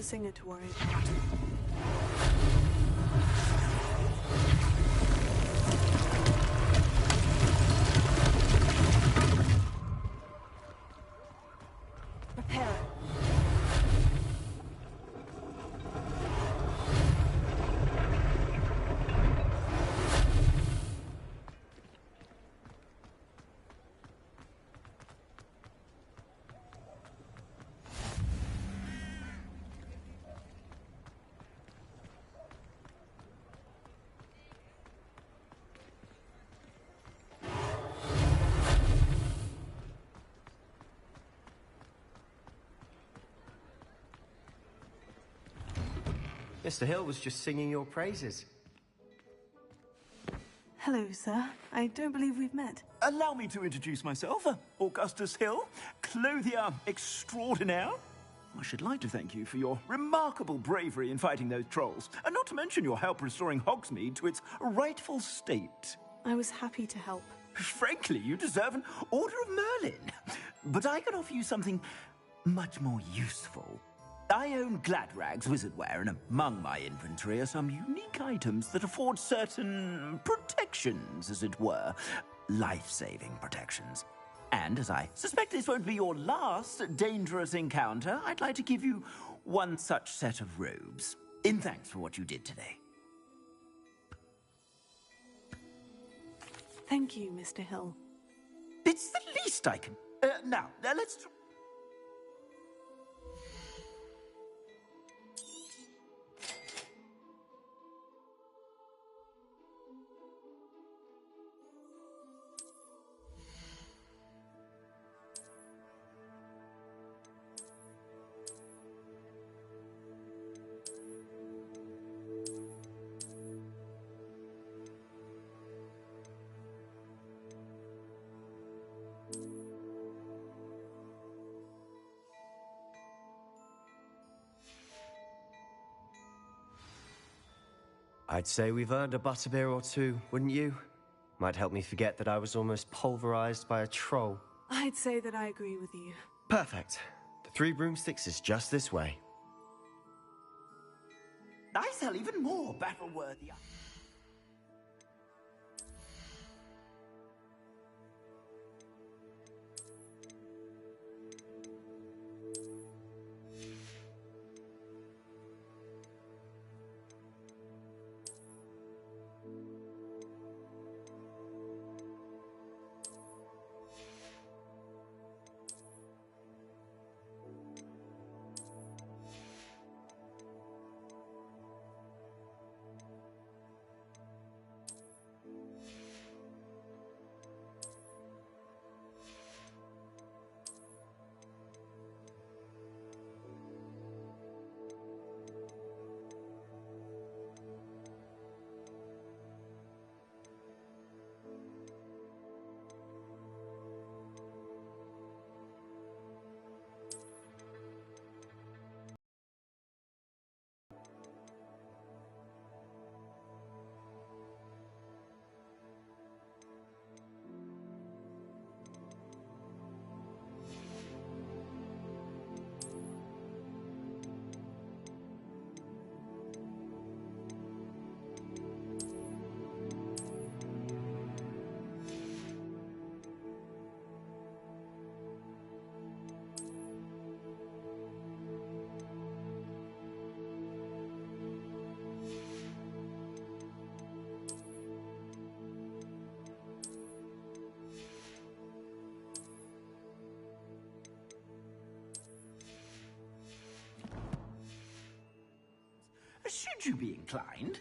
singer to worry about. Prepare. Mr. Hill was just singing your praises. Hello, sir. I don't believe we've met. Allow me to introduce myself, Augustus Hill, clothier extraordinaire. I should like to thank you for your remarkable bravery in fighting those trolls, and not to mention your help restoring Hogsmeade to its rightful state. I was happy to help. Frankly, you deserve an Order of Merlin. But I can offer you something much more useful. I own Gladrag's wizardware, and among my inventory are some unique items that afford certain protections, as it were. Life-saving protections. And as I suspect this won't be your last dangerous encounter, I'd like to give you one such set of robes, in thanks for what you did today. Thank you, Mr. Hill. It's the least I can... now, let's... I'd say we've earned a butterbeer or two, wouldn't you? Might help me forget that I was almost pulverized by a troll. I'd say that I agree with you. Perfect. The Three Broomsticks is just this way. I sell even more battle-worthy... Should you be inclined,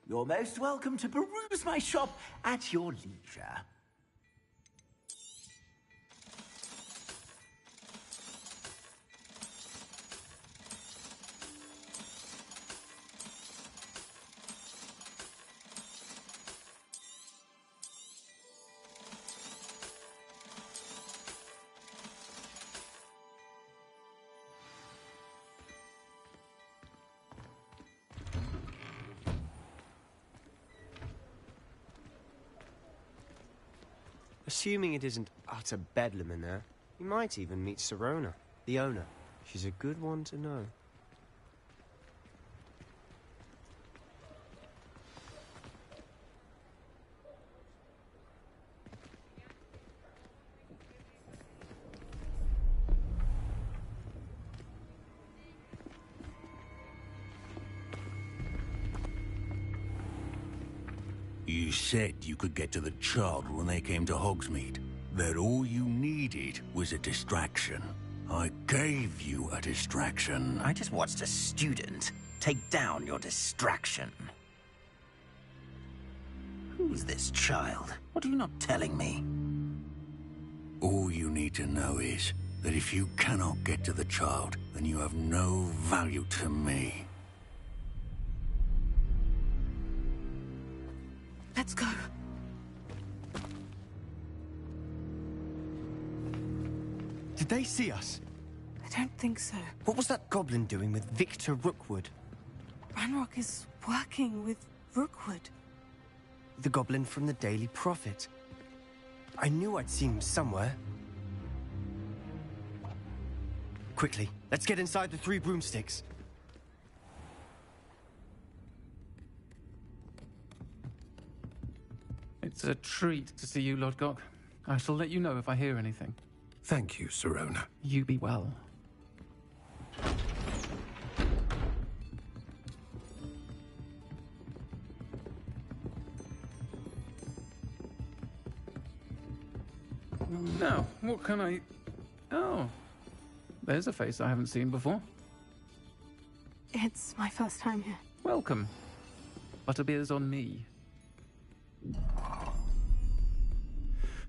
you're most welcome to peruse my shop at your leisure. Assuming it isn't utter bedlam in there, you might even meet Serona, the owner. She's a good one to know. You said you could get to the child when they came to Hogsmeade. That all you needed was a distraction. I gave you a distraction. I just watched a student take down your distraction. Who's this child? What are you not telling me? All you need to know is that if you cannot get to the child, then you have no value to me. Let's go. Did they see us? I don't think so. What was that goblin doing with Victor Rookwood? Ranrock is working with Rookwood. The goblin from the Daily Prophet. I knew I'd seen him somewhere. Quickly, let's get inside the 3 broomsticks. It's a treat to see you, Lodgok. I shall let you know if I hear anything. Thank you, Sirona. You be well. Now, what can I... Oh, there's a face I haven't seen before. It's my first time here. Welcome. Butterbeer's on me.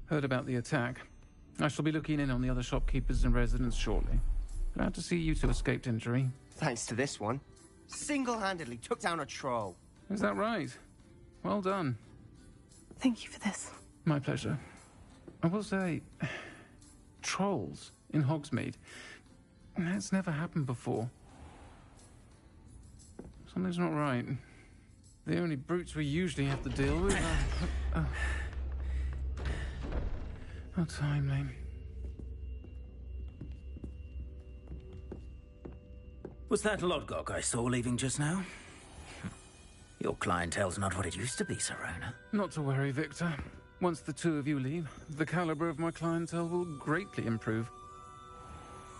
Heard about the attack. I shall be looking in on the other shopkeepers and residents shortly. Glad to see you two escaped injury. Thanks to this one. Single-handedly took down a troll. Is that right? Well done. Thank you for this. My pleasure. I will say, trolls in Hogsmeade. That's never happened before. Something's not right. The only brutes we usually have to deal with are... How timely. Was that Lodgok I saw leaving just now? Your clientele's not what it used to be, Sirona. Not to worry, Victor. Once the two of you leave, the caliber of my clientele will greatly improve.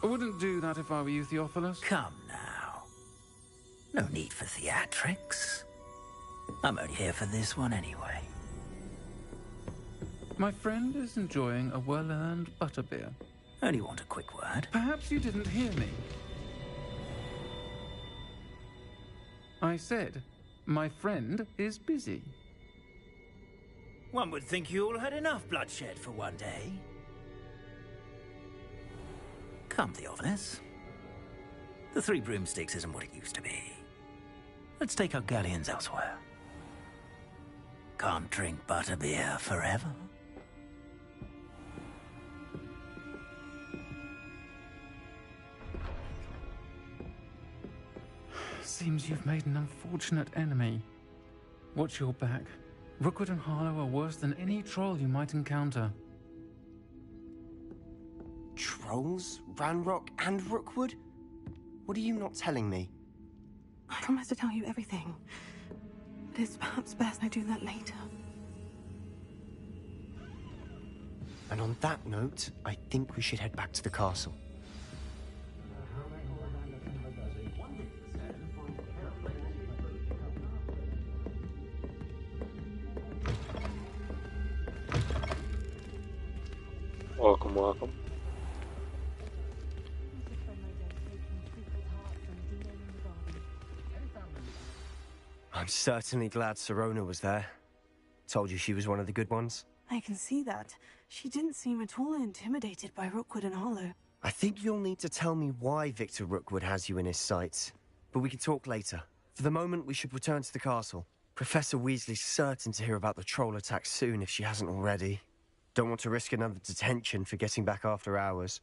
I wouldn't do that if I were you, Theophilus. Come now. No need for theatrics. I'm only here for this one anyway. My friend is enjoying a well-earned butterbeer. Only want a quick word. Perhaps you didn't hear me. I said, my friend is busy. One would think you all had enough bloodshed for one day. Come, Theophilus. The 3 broomsticks isn't what it used to be. Let's take our galleons elsewhere. Can't drink butterbeer forever. Seems you've made an unfortunate enemy. Watch your back. Rookwood and Harlow are worse than any troll you might encounter. Trolls? Ranrock and Rookwood? What are you not telling me? I promise to tell you everything. But it's perhaps best I do that later. And on that note, I think we should head back to the castle. Welcome, welcome. I'm certainly glad Sirona was there. Told you she was one of the good ones. I can see that. She didn't seem at all intimidated by Rookwood and Harlow. I think you'll need to tell me why Victor Rookwood has you in his sights. But we can talk later. For the moment, we should return to the castle. Professor Weasley's certain to hear about the troll attack soon if she hasn't already. Don't want to risk another detention for getting back after hours.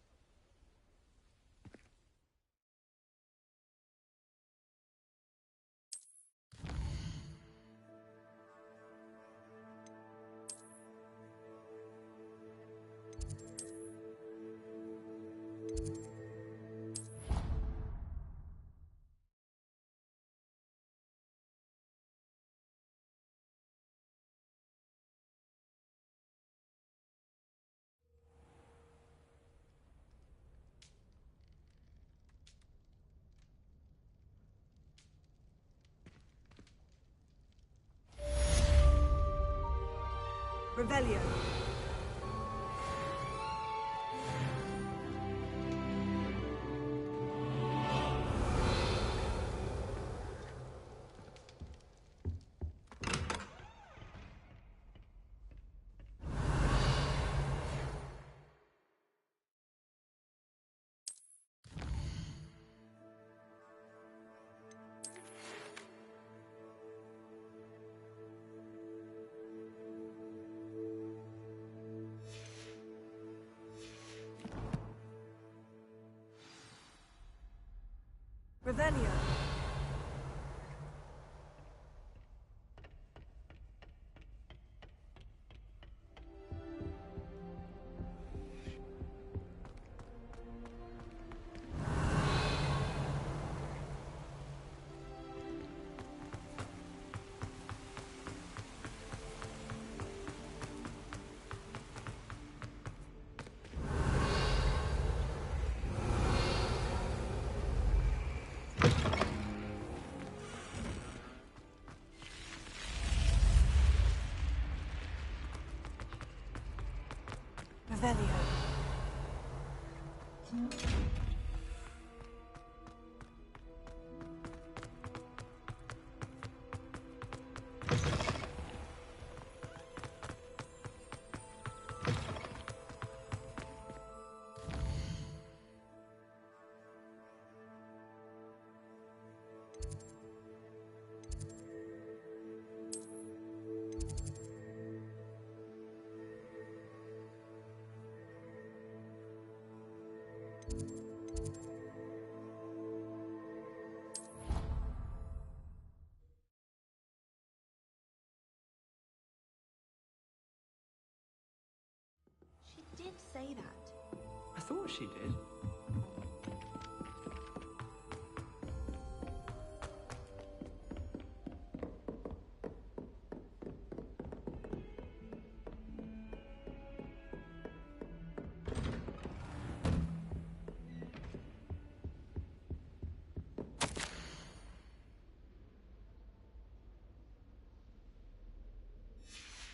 Revelio. Revelio. Revelio. She did say that. I thought she did.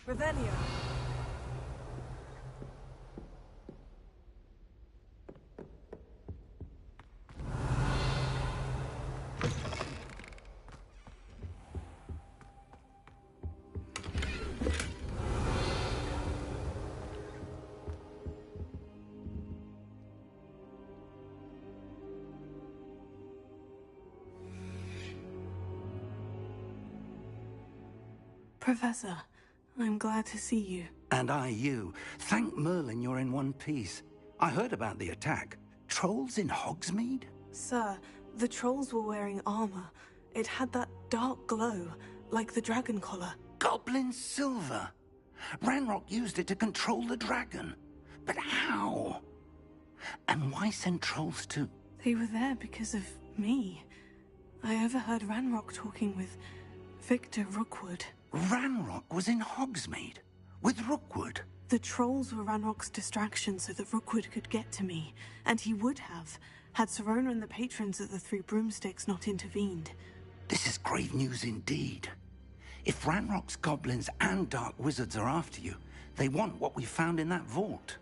Revelio. Professor, I'm glad to see you. And I you. Thank Merlin you're in one piece. I heard about the attack. Trolls in Hogsmeade? Sir, the trolls were wearing armor. It had that dark glow, like the dragon collar. Goblin silver. Ranrock used it to control the dragon. But how? And why send trolls too? They were there because of me. I overheard Ranrock talking with Victor Rookwood. Ranrock was in Hogsmeade with Rookwood. The trolls were Ranrock's distraction so that Rookwood could get to me, and he would have, had Serona and the patrons of the Three Broomsticks not intervened. This is grave news indeed. If Ranrock's goblins and dark wizards are after you, they want what we found in that vault.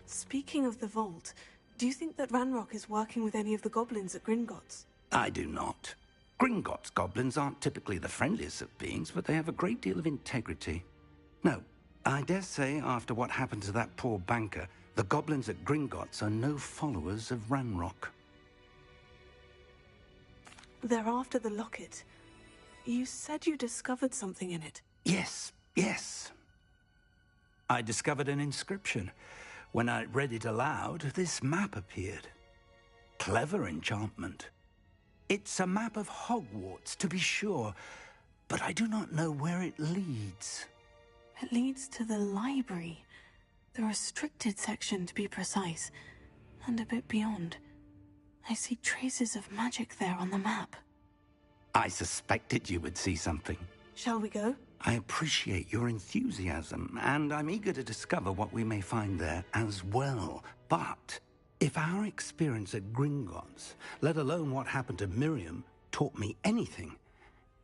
Speaking of the vault, do you think that Ranrock is working with any of the goblins at Gringotts? I do not. Gringotts goblins aren't typically the friendliest of beings, but they have a great deal of integrity. No, I dare say after what happened to that poor banker, the goblins at Gringotts are no followers of Ranrock. They're after the locket. You said you discovered something in it. Yes. I discovered an inscription. When I read it aloud, this map appeared. Clever enchantment. It's a map of Hogwarts, to be sure, but I do not know where it leads. It leads to the library. The restricted section, to be precise, and a bit beyond. I see traces of magic there on the map. I suspected you would see something. Shall we go? I appreciate your enthusiasm, and I'm eager to discover what we may find there as well. But if our experience at Gringotts, let alone what happened to Miriam, taught me anything,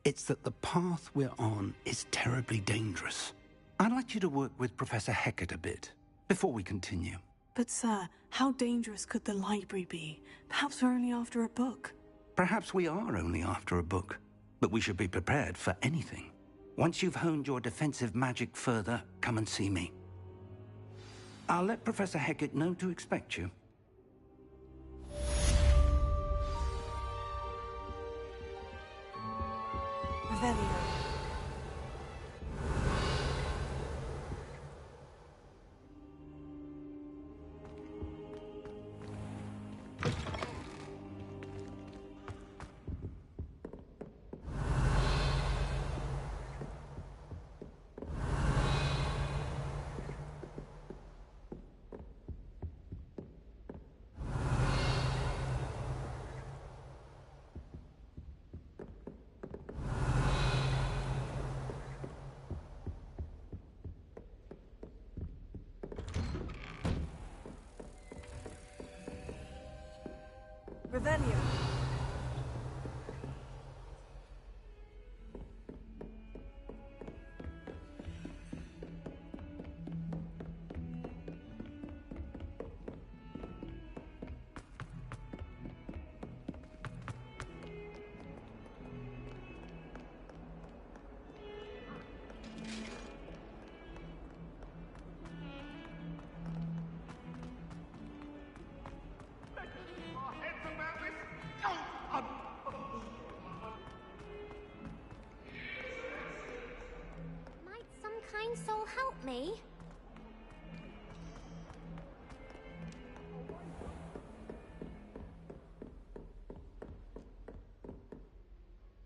it's that the path we're on is terribly dangerous. I'd like you to work with Professor Hecat a bit before we continue. But sir, how dangerous could the library be? Perhaps we're only after a book. Perhaps we are only after a book, but we should be prepared for anything. Once you've honed your defensive magic further, come and see me. I'll let Professor Hecat know to expect you. Revelio. Revelio. Might some kind soul help me?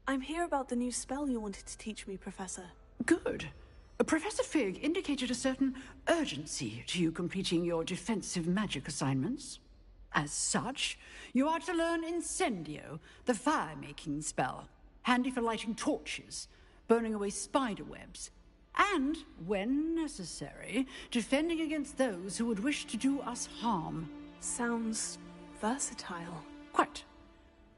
I'm here about the new spell you wanted to teach me, Professor. Good. Professor Fig indicated a certain urgency to you completing your defensive magic assignments. As such, you are to learn Incendio, the fire-making spell, handy for lighting torches, burning away spider webs, and, when necessary, defending against those who would wish to do us harm. Sounds versatile. Quite.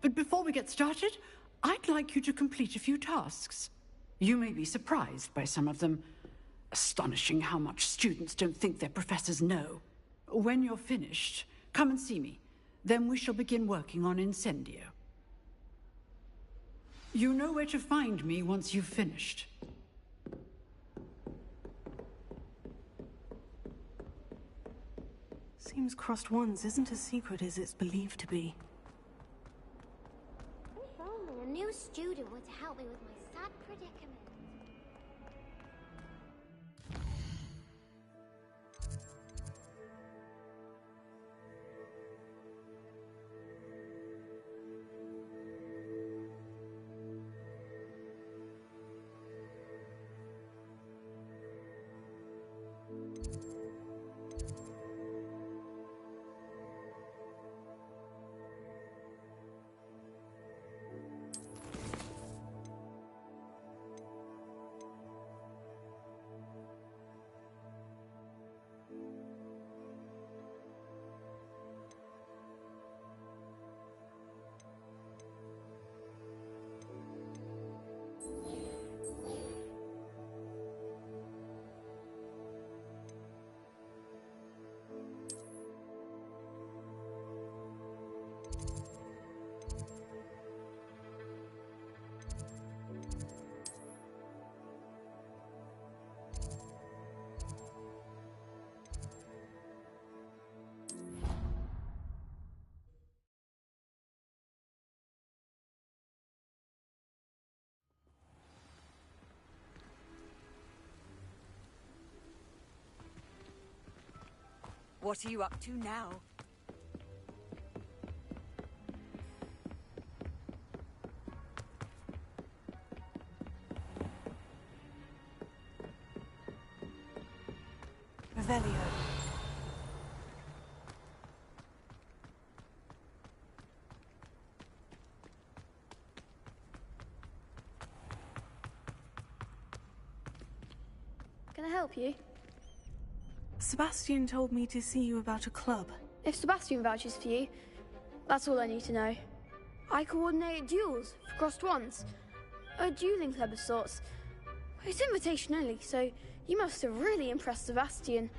But before we get started, I'd like you to complete a few tasks. You may be surprised by some of them. Astonishing how much students don't think their professors know. When you're finished, come and see me. Then we shall begin working on Incendio. You know where to find me once you've finished. Seems crossed wands isn't as secret as it's believed to be. If only a new student were to help me with my sad predicament. What are you up to now? Revelio. Can I help you? Sebastian told me to see you about a club. If Sebastian vouches for you, that's all I need to know. I coordinate duels for crossed wands. A dueling club of sorts. It's invitation only, so you must have really impressed Sebastian.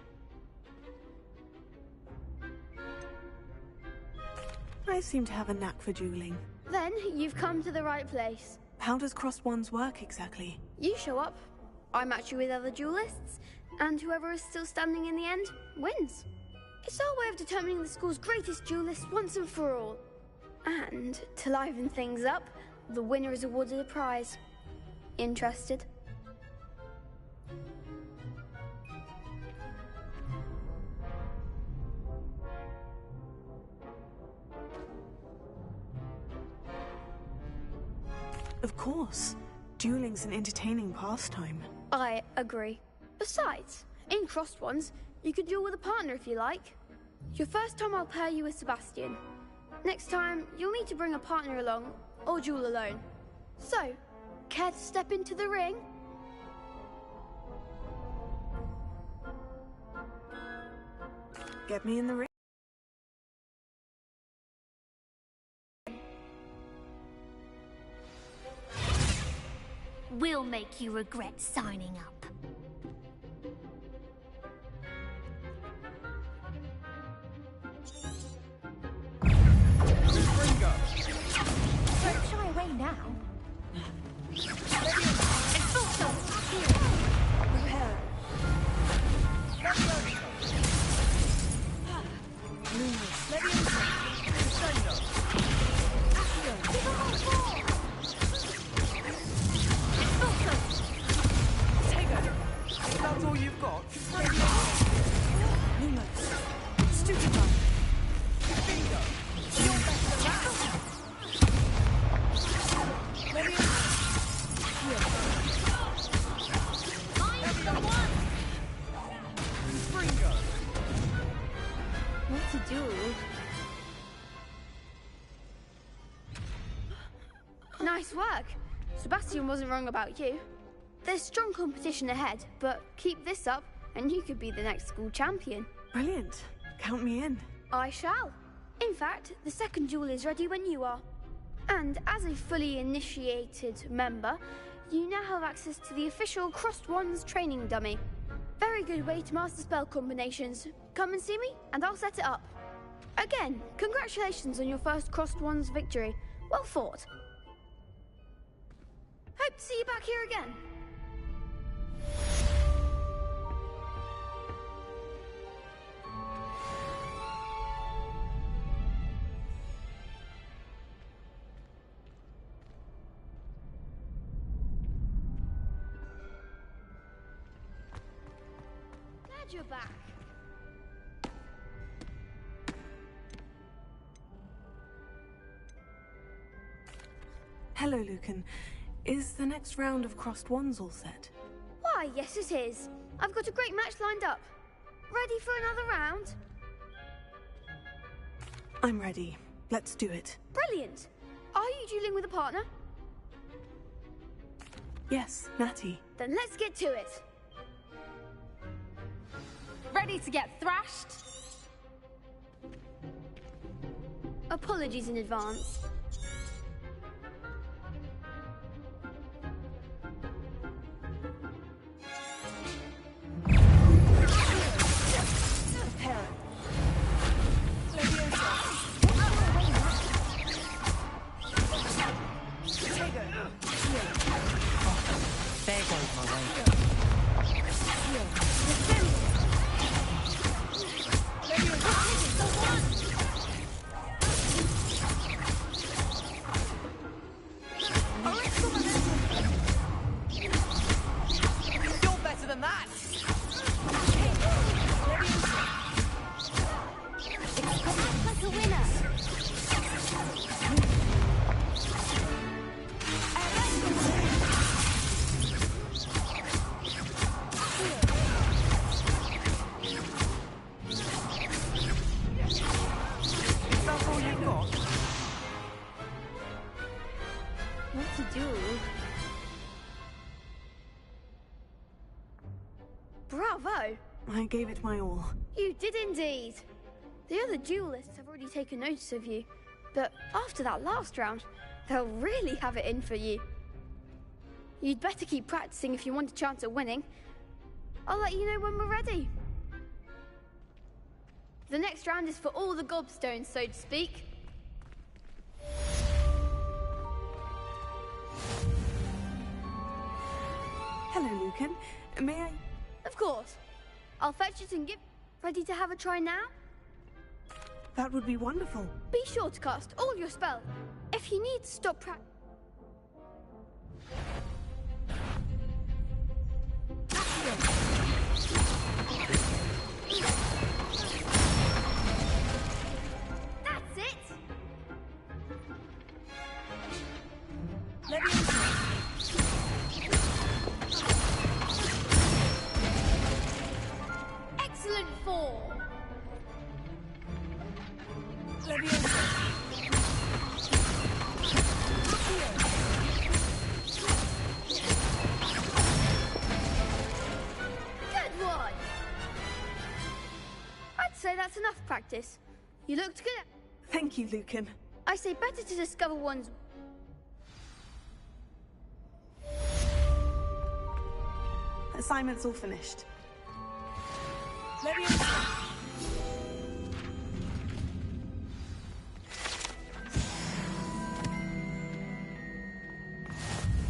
I seem to have a knack for dueling. Then you've come to the right place. How does crossed wands work exactly? You show up, I match you with other duelists, and whoever is still standing in the end wins. It's our way of determining the school's greatest duelist once and for all. And to liven things up, the winner is awarded a prize. Interested? Of course. Dueling's an entertaining pastime. I agree. Besides, in crossed ones, you could duel with a partner if you like. Your first time I'll pair you with Sebastian. Next time, you'll need to bring a partner along, or duel alone. So, care to step into the ring? Get me in the ring. We'll make you regret signing up. Don't shy away now. That's all you've got? Stupid one. Bingo! You're better than that! Bingo! What to do? Nice work. Sebastian wasn't wrong about you. There's strong competition ahead, but keep this up and you could be the next school champion. Brilliant. Count me in. I shall. In fact, the second duel is ready when you are. And as a fully initiated member, you now have access to the official Crossed Wands training dummy. Very good way to master spell combinations. Come and see me and I'll set it up. Again, congratulations on your first Crossed Wands victory. Well fought. Hope to see you back here again. Glad you're back. Hello, Lucan. Is the next round of crossed wands all set? Why, yes it is. I've got a great match lined up. Ready for another round? I'm ready. Let's do it. Brilliant. Are you dueling with a partner? Yes, Natty. Then let's get to it. Ready to get thrashed? Apologies in advance. There goes my way. You're better than that! Like a winner. That's all you've got? What to do? Bravo! I gave it my all. You did indeed. The other duelists have already taken notice of you. But after that last round, they'll really have it in for you. You'd better keep practicing if you want a chance at winning. I'll let you know when we're ready. The next round is for all the gobstones, so to speak. Hello, Lucan. May I? Of course. I'll fetch it and give... Ready to have a try now? That would be wonderful. Be sure to cast all your spells. If you need to stop practicing... That's it! Excellent form! Good one! I'd say that's enough practice. You looked good. Thank you, Lucan. I say better to discover one's... Assignment's all finished.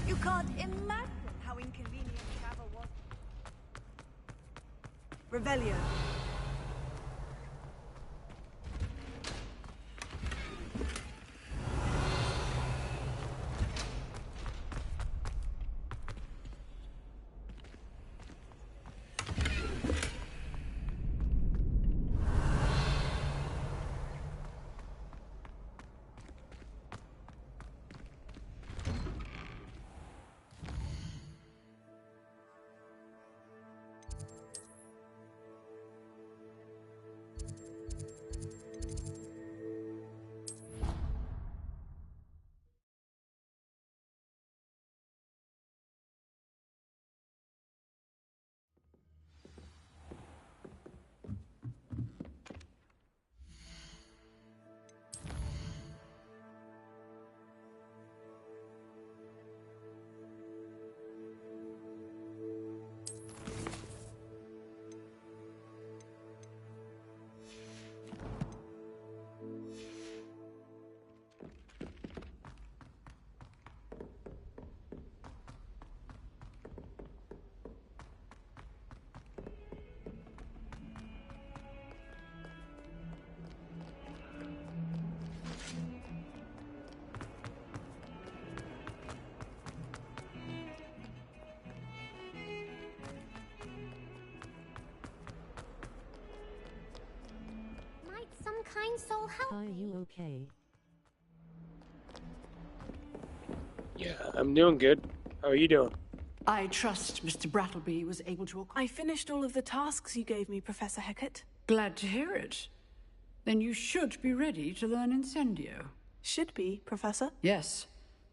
You can't imagine how inconvenient travel was. Revelio. Some kind soul help. Are you okay? Yeah, I'm doing good. How are you doing? I trust Mr. Brattleby was able to... I finished all of the tasks you gave me, Professor Hecat. Glad to hear it. Then you should be ready to learn Incendio. Should be, Professor? Yes.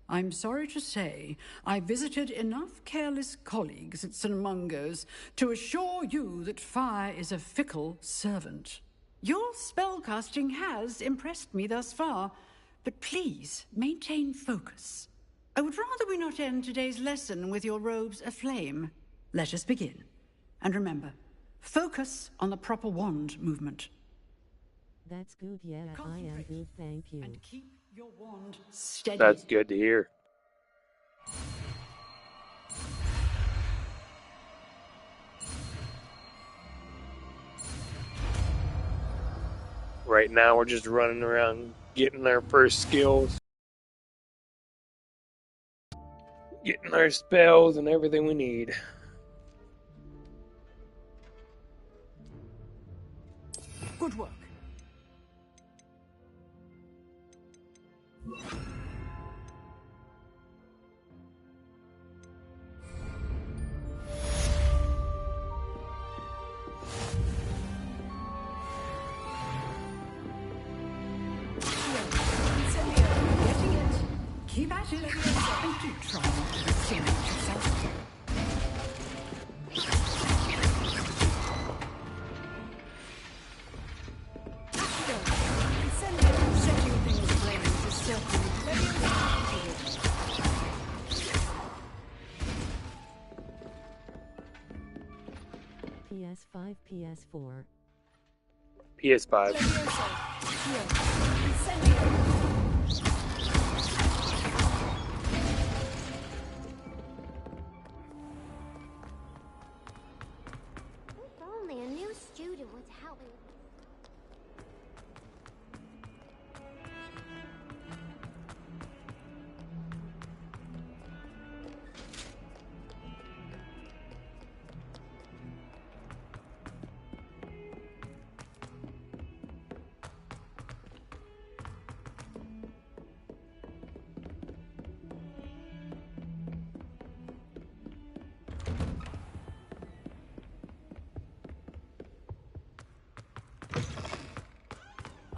I'm sorry to say, I visited enough careless colleagues at St. Mungo's to assure you that fire is a fickle servant. Your spellcasting has impressed me thus far, but please maintain focus. I would rather we not end today's lesson with your robes aflame. Let us begin. And remember, focus on the proper wand movement. That's good, yeah, I am good, thank you. And keep your wand steady. That's good to hear. Right now we're just running around getting our first skills. Getting our spells and everything we need. Good work. Keep at it, and do try not to extinguish yourself. Setting things straight. PS5, PS4. PS5. If only a new student would help me with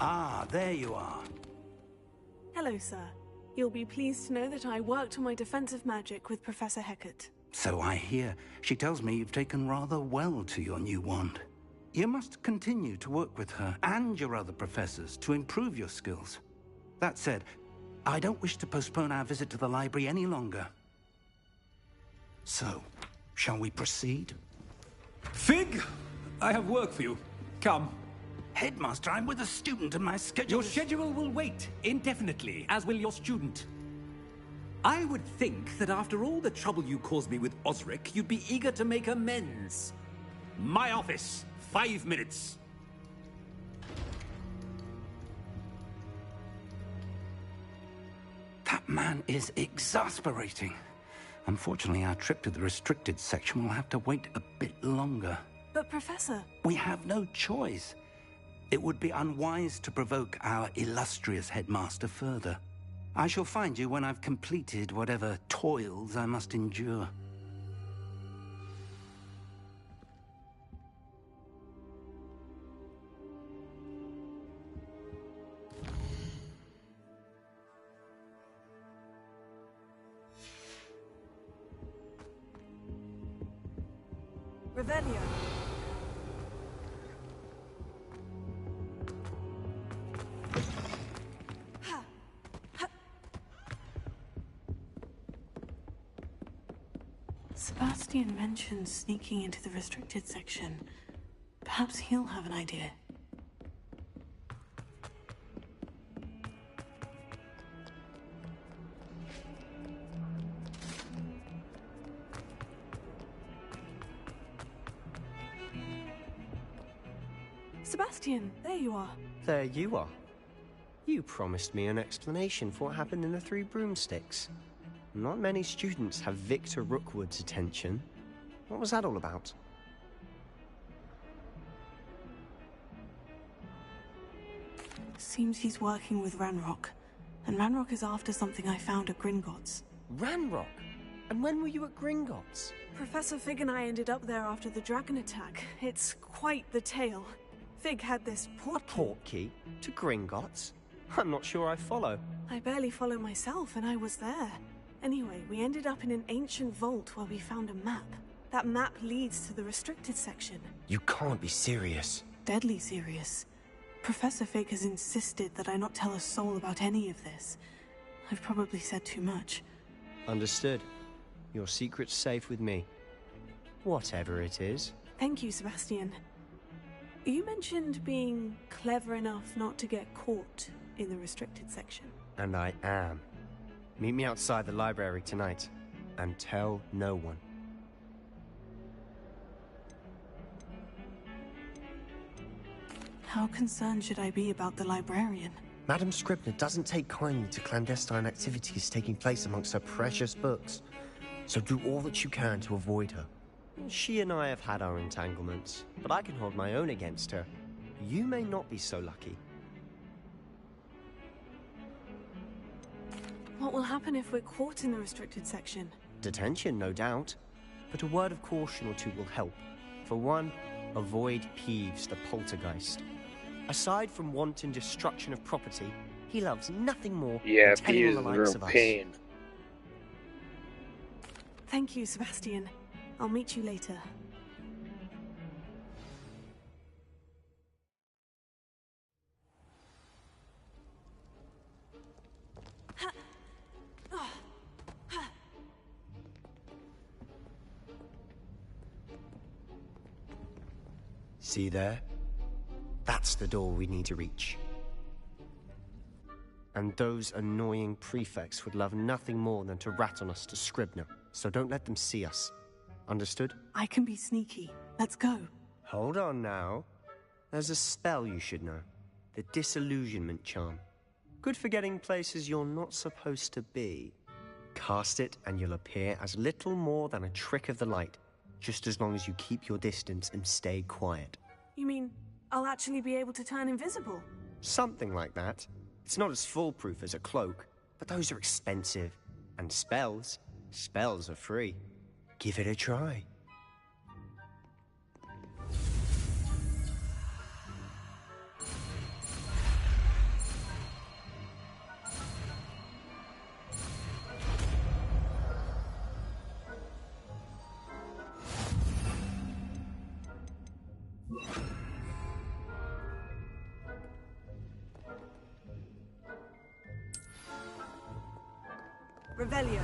Ah, there you are. Hello, sir. You'll be pleased to know that I worked on my defensive magic with Professor Hecat. So I hear. She tells me you've taken rather well to your new wand. You must continue to work with her and your other professors to improve your skills. That said, I don't wish to postpone our visit to the library any longer. So, shall we proceed? Fig! I have work for you. Come. Headmaster, I'm with a student and my schedule Your schedule will wait indefinitely, as will your student. I would think that after all the trouble you caused me with Osric, you'd be eager to make amends. My office, 5 minutes. That man is exasperating. Unfortunately, our trip to the restricted section will have to wait a bit longer. But, Professor... We have no choice. It would be unwise to provoke our illustrious headmaster further. I shall find you when I've completed whatever toils I must endure. Revelio. Sebastian mentioned sneaking into the restricted section. Perhaps he'll have an idea. Sebastian, there you are. There you are. You promised me an explanation for what happened in the Three Broomsticks. Not many students have Victor Rookwood's attention. What was that all about? Seems he's working with Ranrock. And Ranrock is after something I found at Gringotts. Ranrock? And when were you at Gringotts? Professor Fig and I ended up there after the dragon attack. It's quite the tale. Fig had this portkey to Gringotts? I'm not sure I follow. I barely follow myself, and I was there. Anyway, we ended up in an ancient vault where we found a map. That map leads to the restricted section. You can't be serious. Deadly serious. Professor Fig has insisted that I not tell a soul about any of this. I've probably said too much. Understood. Your secret's safe with me. Whatever it is. Thank you, Sebastian. You mentioned being clever enough not to get caught in the restricted section. And I am. Meet me outside the library tonight, and tell no one. How concerned should I be about the librarian? Madam Scribner doesn't take kindly to clandestine activities taking place amongst her precious books, so do all that you can to avoid her. She and I have had our entanglements, but I can hold my own against her. You may not be so lucky. What will happen if we're caught in the restricted section? Detention, no doubt. But a word of caution or two will help. For one, avoid Peeves, the poltergeist. Aside from wanton destruction of property, he loves nothing more than telling on the likes of us. Pain. Thank you, Sebastian. I'll meet you later. See there? That's the door we need to reach. And those annoying prefects would love nothing more than to rat on us to Scribner, so don't let them see us. Understood? I can be sneaky. Let's go. Hold on now. There's a spell you should know. The Disillusionment Charm. Good for getting places you're not supposed to be. Cast it and you'll appear as little more than a trick of the light, just as long as you keep your distance and stay quiet. You mean I'll actually be able to turn invisible? Something like that. It's not as foolproof as a cloak, but those are expensive. And spells are free. Give it a try. Revelio.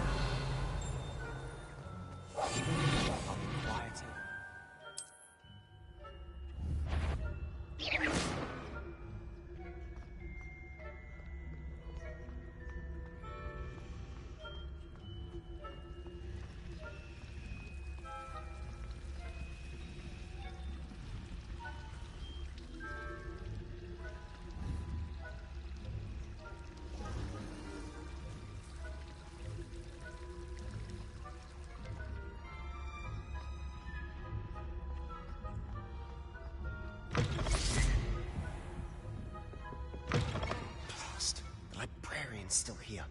Still here.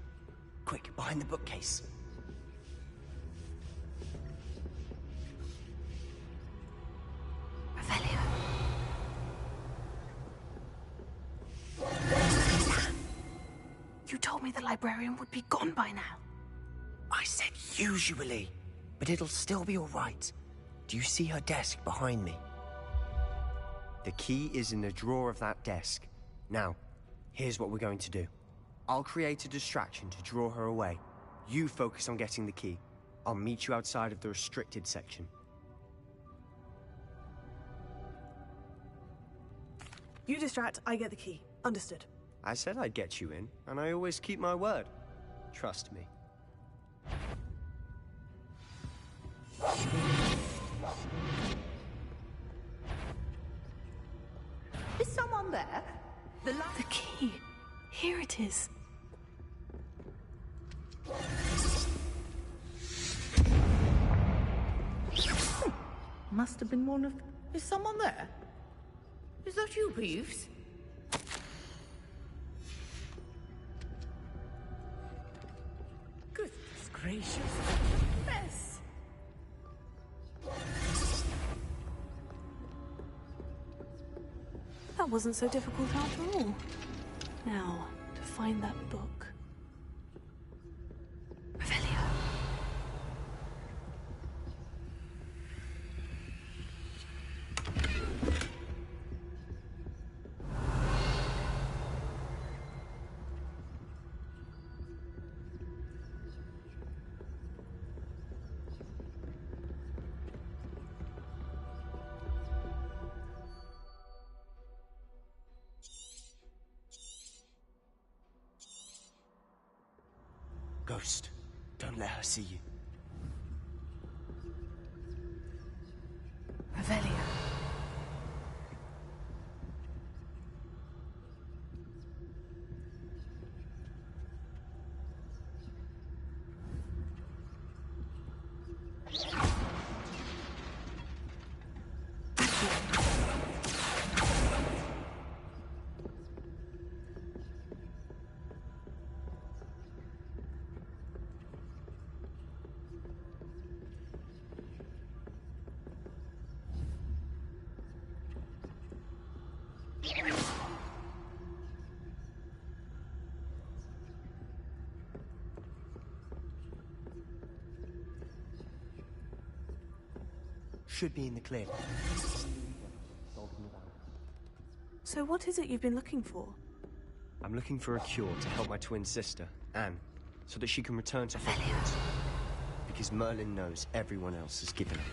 Quick, behind the bookcase. Revelio. You told me the librarian would be gone by now. I said usually, but it'll still be all right. Do you see her desk behind me? The key is in the drawer of that desk. Now, here's what we're going to do. I'll create a distraction to draw her away. You focus on getting the key. I'll meet you outside of the restricted section. You distract, I get the key. Understood. I said I'd get you in, and I always keep my word. Trust me. Is someone there? The key. Here it is. Must have been one of... Is someone there? Is that you, Peeves? Goodness gracious. Mess. That wasn't so difficult after all. Now, to find that book. Revelio. Ghost, don't let her see you. Revelio. Should be in the clear. So what is it you've been looking for? I'm looking for a cure to help my twin sister, Anne, so that she can return to Hogwarts. Because Merlin knows everyone else is given up.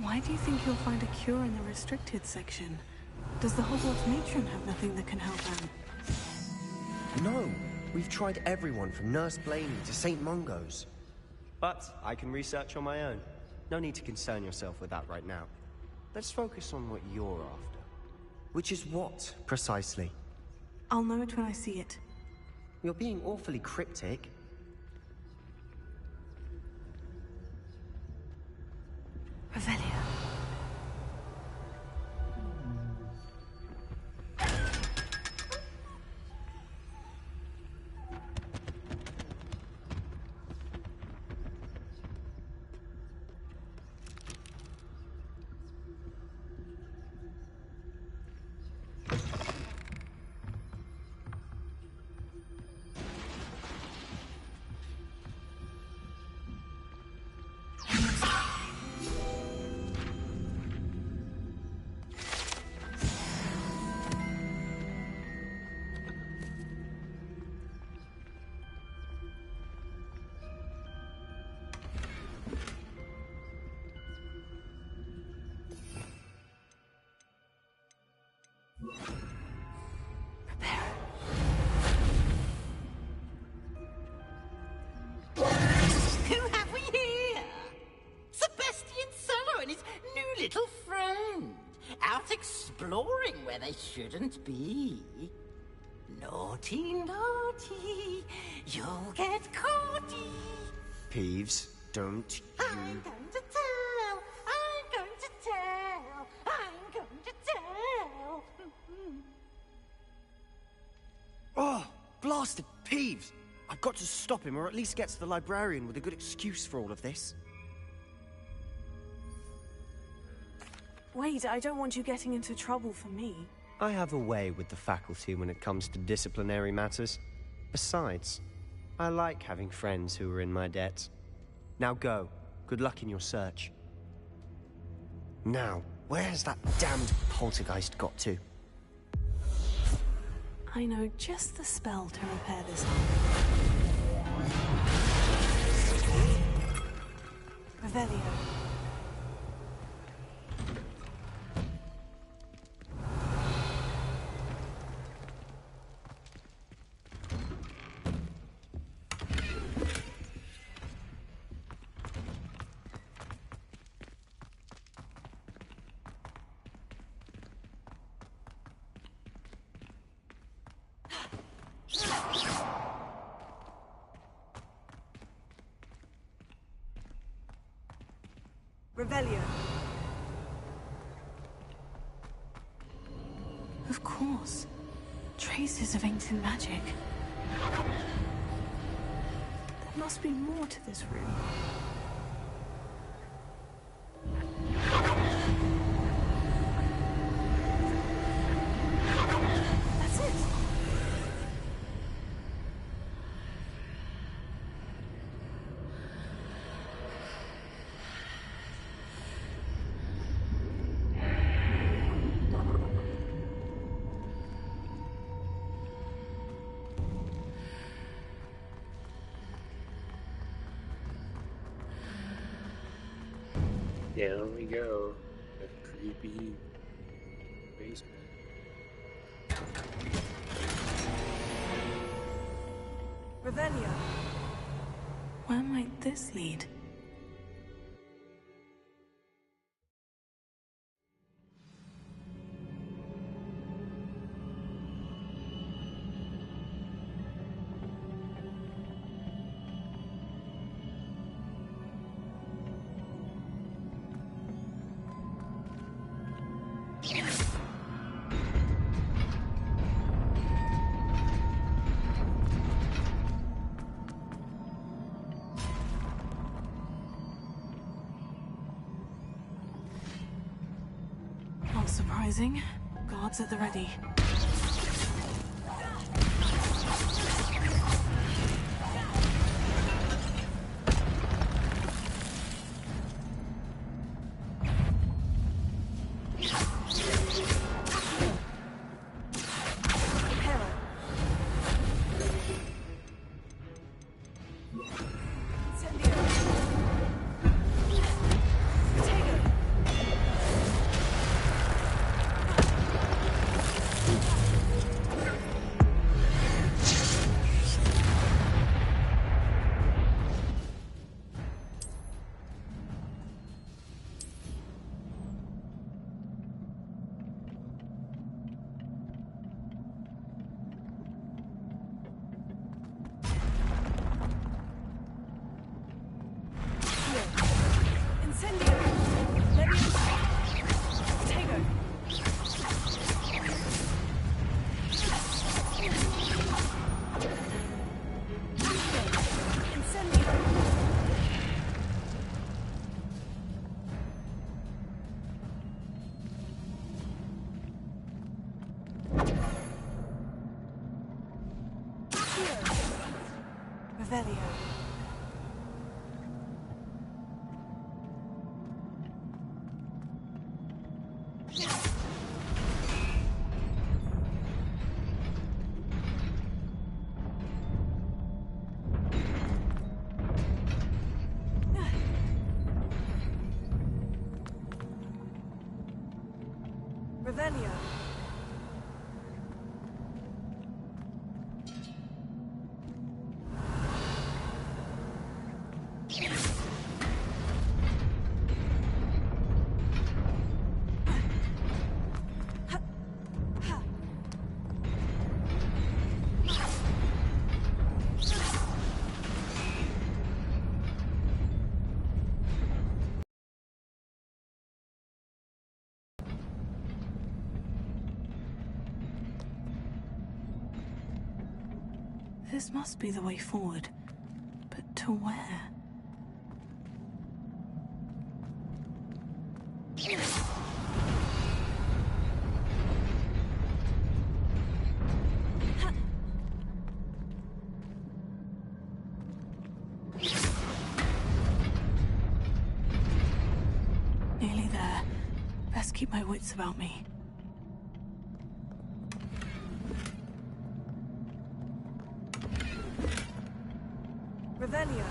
Why do you think you'll find a cure in the restricted section? Does the Hogwarts matron have nothing that can help Anne? No, we've tried everyone from Nurse Blaney to St. Mungo's. But I can research on my own. No need to concern yourself with that right now. Let's focus on what you're after. Which is what, precisely? I'll know it when I see it. You're being awfully cryptic. Revelio. Exploring where they shouldn't be. Naughty, naughty, you'll get caughty. Peeves, don't you... I'm going to tell, I'm going to tell, I'm going to tell. Oh, blasted Peeves! I've got to stop him, or at least get to the librarian with a good excuse for all of this. Wait, I don't want you getting into trouble for me. I have a way with the faculty when it comes to disciplinary matters. Besides, I like having friends who are in my debt. Now go. Good luck in your search. Now, where's that damned poltergeist got to? I know just the spell to repair this Revelio. Revelio. Of course. Traces of ancient magic. There must be more to this room. That's it. Down we go. A creepy basement. Revelio. Where might this lead? Not surprising. Guards at the ready. Revelio. Revelio. This must be the way forward. But to where? Nearly there. Best keep my wits about me. Revelio.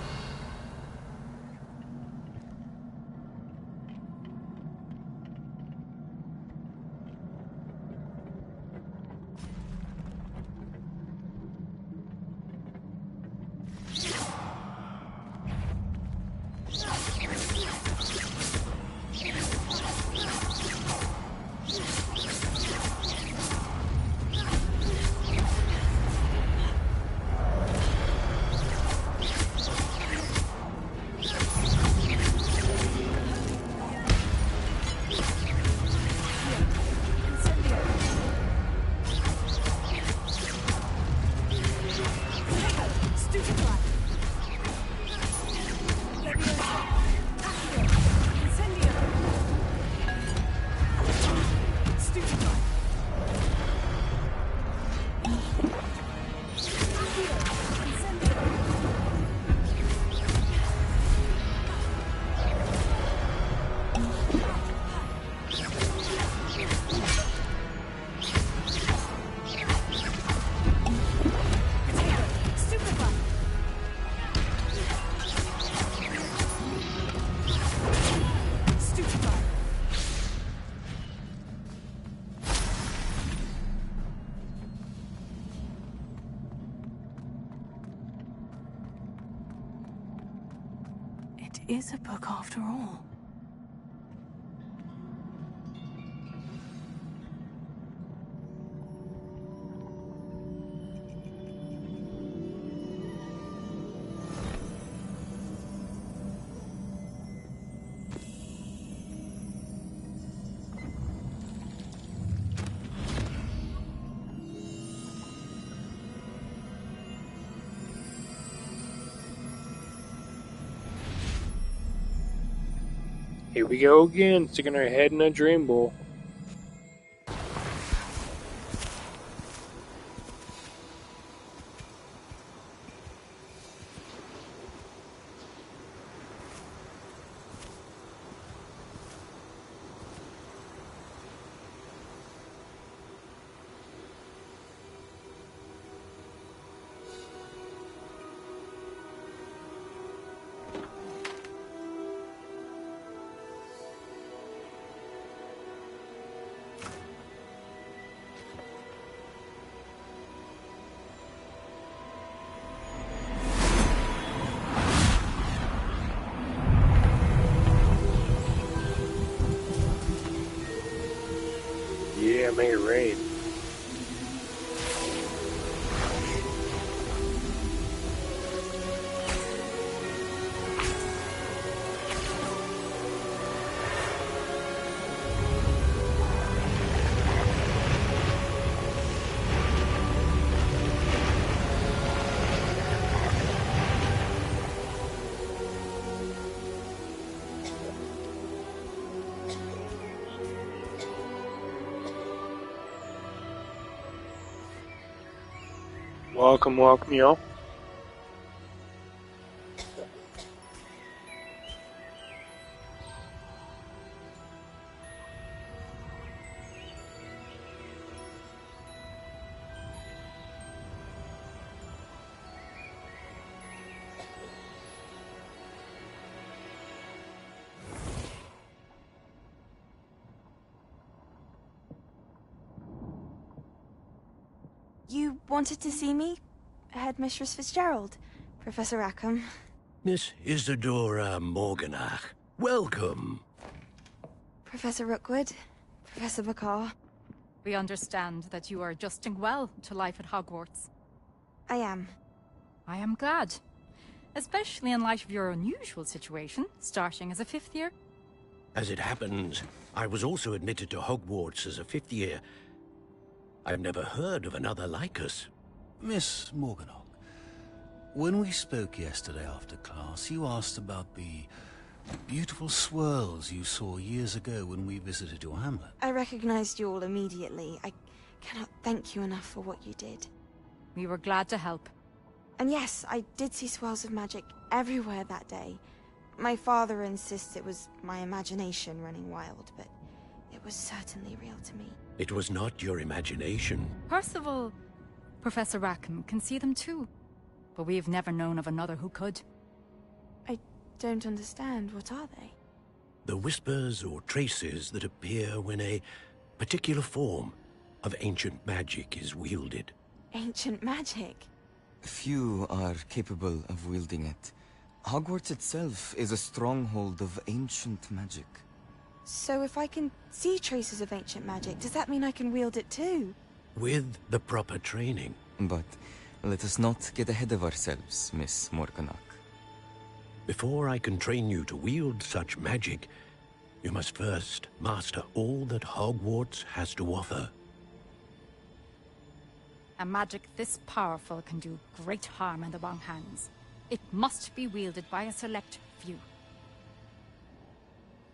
It is a book after all. Here we go again, sticking our head in a dream bowl. Yeah, make it rain. Welcome, y'all. You wanted to see me? Headmistress Fitzgerald, Professor Rackham. Miss Isadora Morganach, welcome. Professor Rookwood, Professor Bakar. We understand that you are adjusting well to life at Hogwarts. I am. I am glad. Especially in light of your unusual situation, starting as a 5th year. As it happens, I was also admitted to Hogwarts as a 5th year. I've never heard of another like us. Miss Morganach, when we spoke yesterday after class, you asked about the beautiful swirls you saw years ago when we visited your hamlet. I recognized you all immediately. I cannot thank you enough for what you did. We were glad to help. And yes, I did see swirls of magic everywhere that day. My father insists it was my imagination running wild, but it was certainly real to me. It was not your imagination. Percival, Professor Rackham can see them too. But we've never known of another who could. I don't understand. What are they? The whispers or traces that appear when a particular form of ancient magic is wielded. Ancient magic? Few are capable of wielding it. Hogwarts itself is a stronghold of ancient magic. So if I can see traces of ancient magic, does that mean I can wield it too? With the proper training. But let us not get ahead of ourselves, Miss Morganach. Before I can train you to wield such magic, you must first master all that Hogwarts has to offer. A magic this powerful can do great harm in the wrong hands. It must be wielded by a select few.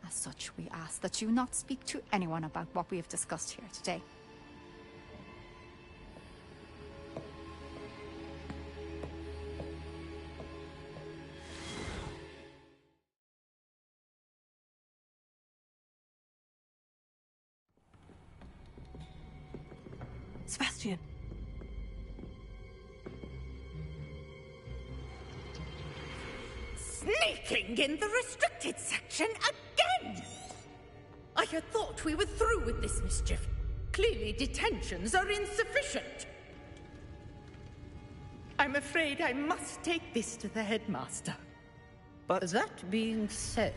As such, we ask that you not speak to anyone about what we have discussed here today. Sebastian. Sneaking in the restricted section again! I had thought we were through with this mischief. Clearly detentions are insufficient. I'm afraid I must take this to the headmaster. But that being said,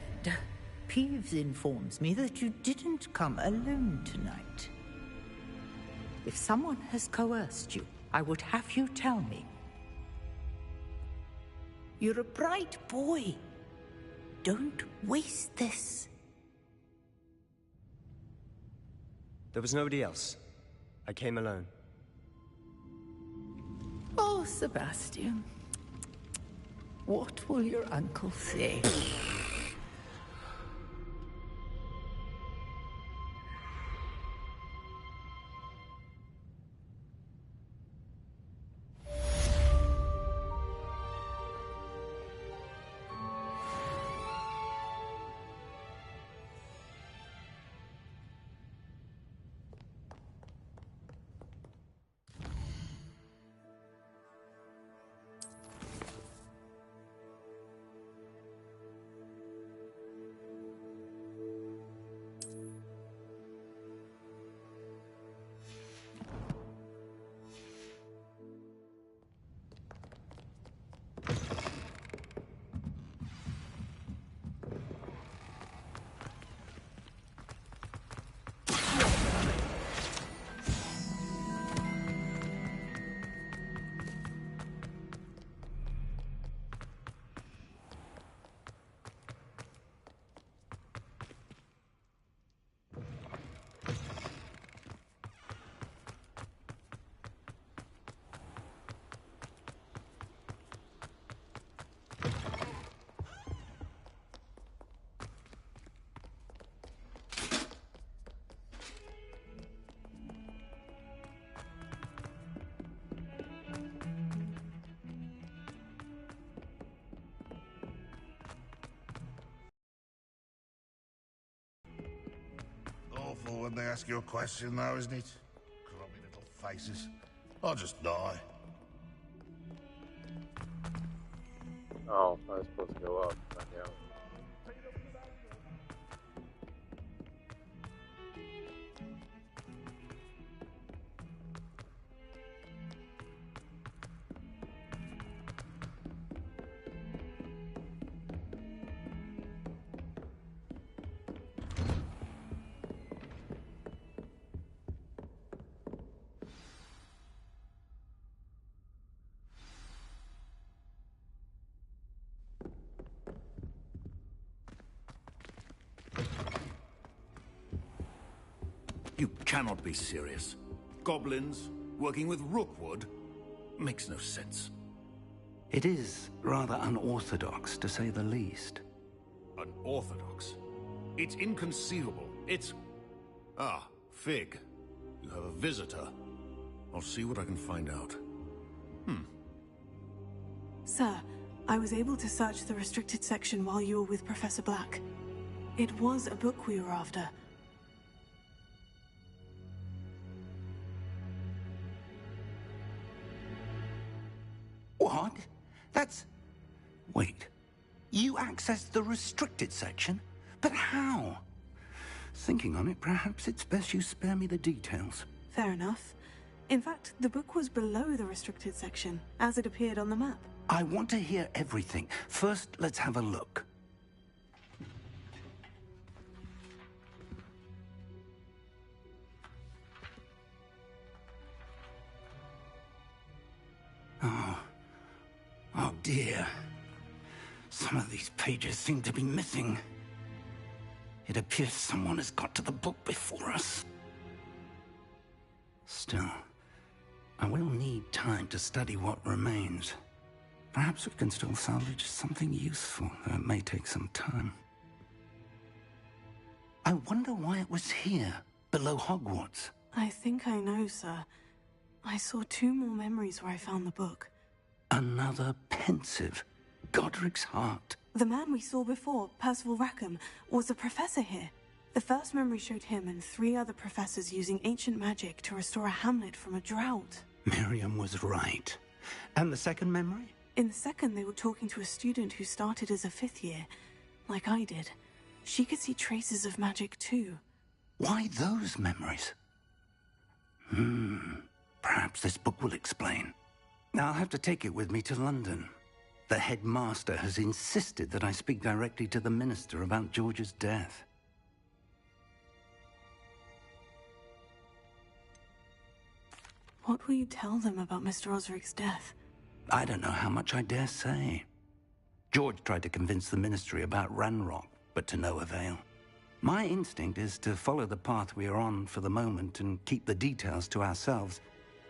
Peeves informs me that you didn't come alone tonight. If someone has coerced you, I would have you tell me. You're a bright boy. Don't waste this. There was nobody else. I came alone. Oh, Sebastian. What will your uncle say? Awful when they ask you a question, though, isn't it? Grubby little faces. I'll just die. Oh, I was supposed to go up, not down. You cannot be serious. Goblins working with Rookwood makes no sense. It is rather unorthodox, to say the least. Unorthodox? It's inconceivable. It's... Ah, Fig. You have a visitor. I'll see what I can find out. Sir, I was able to search the restricted section while you were with Professor Black. It was a book we were after. What? That's... Wait. You accessed the restricted section? But how? Thinking on it, perhaps it's best you spare me the details. Fair enough. In fact, the book was below the restricted section, as it appeared on the map. I want to hear everything. First, let's have a look. Oh dear. Some of these pages seem to be missing. It appears someone has got to the book before us. Still, I will need time to study what remains. Perhaps we can still salvage something useful, though it may take some time. I wonder why it was here, below Hogwarts. I think I know, sir. I saw 2 more memories where I found the book. Another pensive. Godric's heart. The man we saw before, Percival Rackham, was a professor here. The first memory showed him and 3 other professors using ancient magic to restore a hamlet from a drought. Miriam was right. And the second memory? In the second, they were talking to a student who started as a 5th year, like I did. She could see traces of magic too. Why those memories? Perhaps this book will explain. Now I'll have to take it with me to London. The headmaster has insisted that I speak directly to the minister about George's death. What will you tell them about Mr. Osric's death? I don't know how much I dare say. George tried to convince the ministry about Ranrock, but to no avail. My instinct is to follow the path we are on for the moment and keep the details to ourselves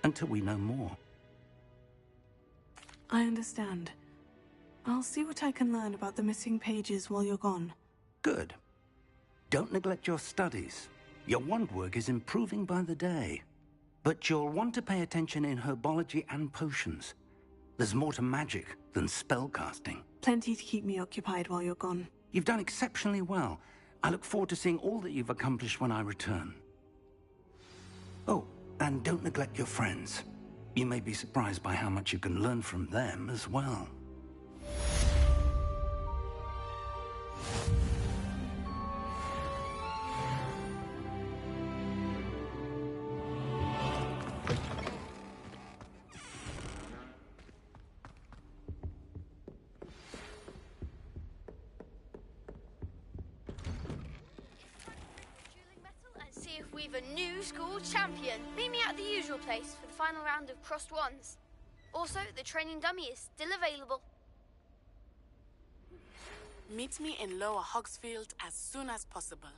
until we know more. I understand. I'll see what I can learn about the missing pages while you're gone. Good. Don't neglect your studies. Your wand work is improving by the day. But you'll want to pay attention in herbology and potions. There's more to magic than spellcasting. Plenty to keep me occupied while you're gone. You've done exceptionally well. I look forward to seeing all that you've accomplished when I return. Oh, and don't neglect your friends. You may be surprised by how much you can learn from them as well. We've a new school champion. Meet me at the usual place for the final round of crossed wands. Also, the training dummy is still available. Meet me in Lower Hogsfield as soon as possible.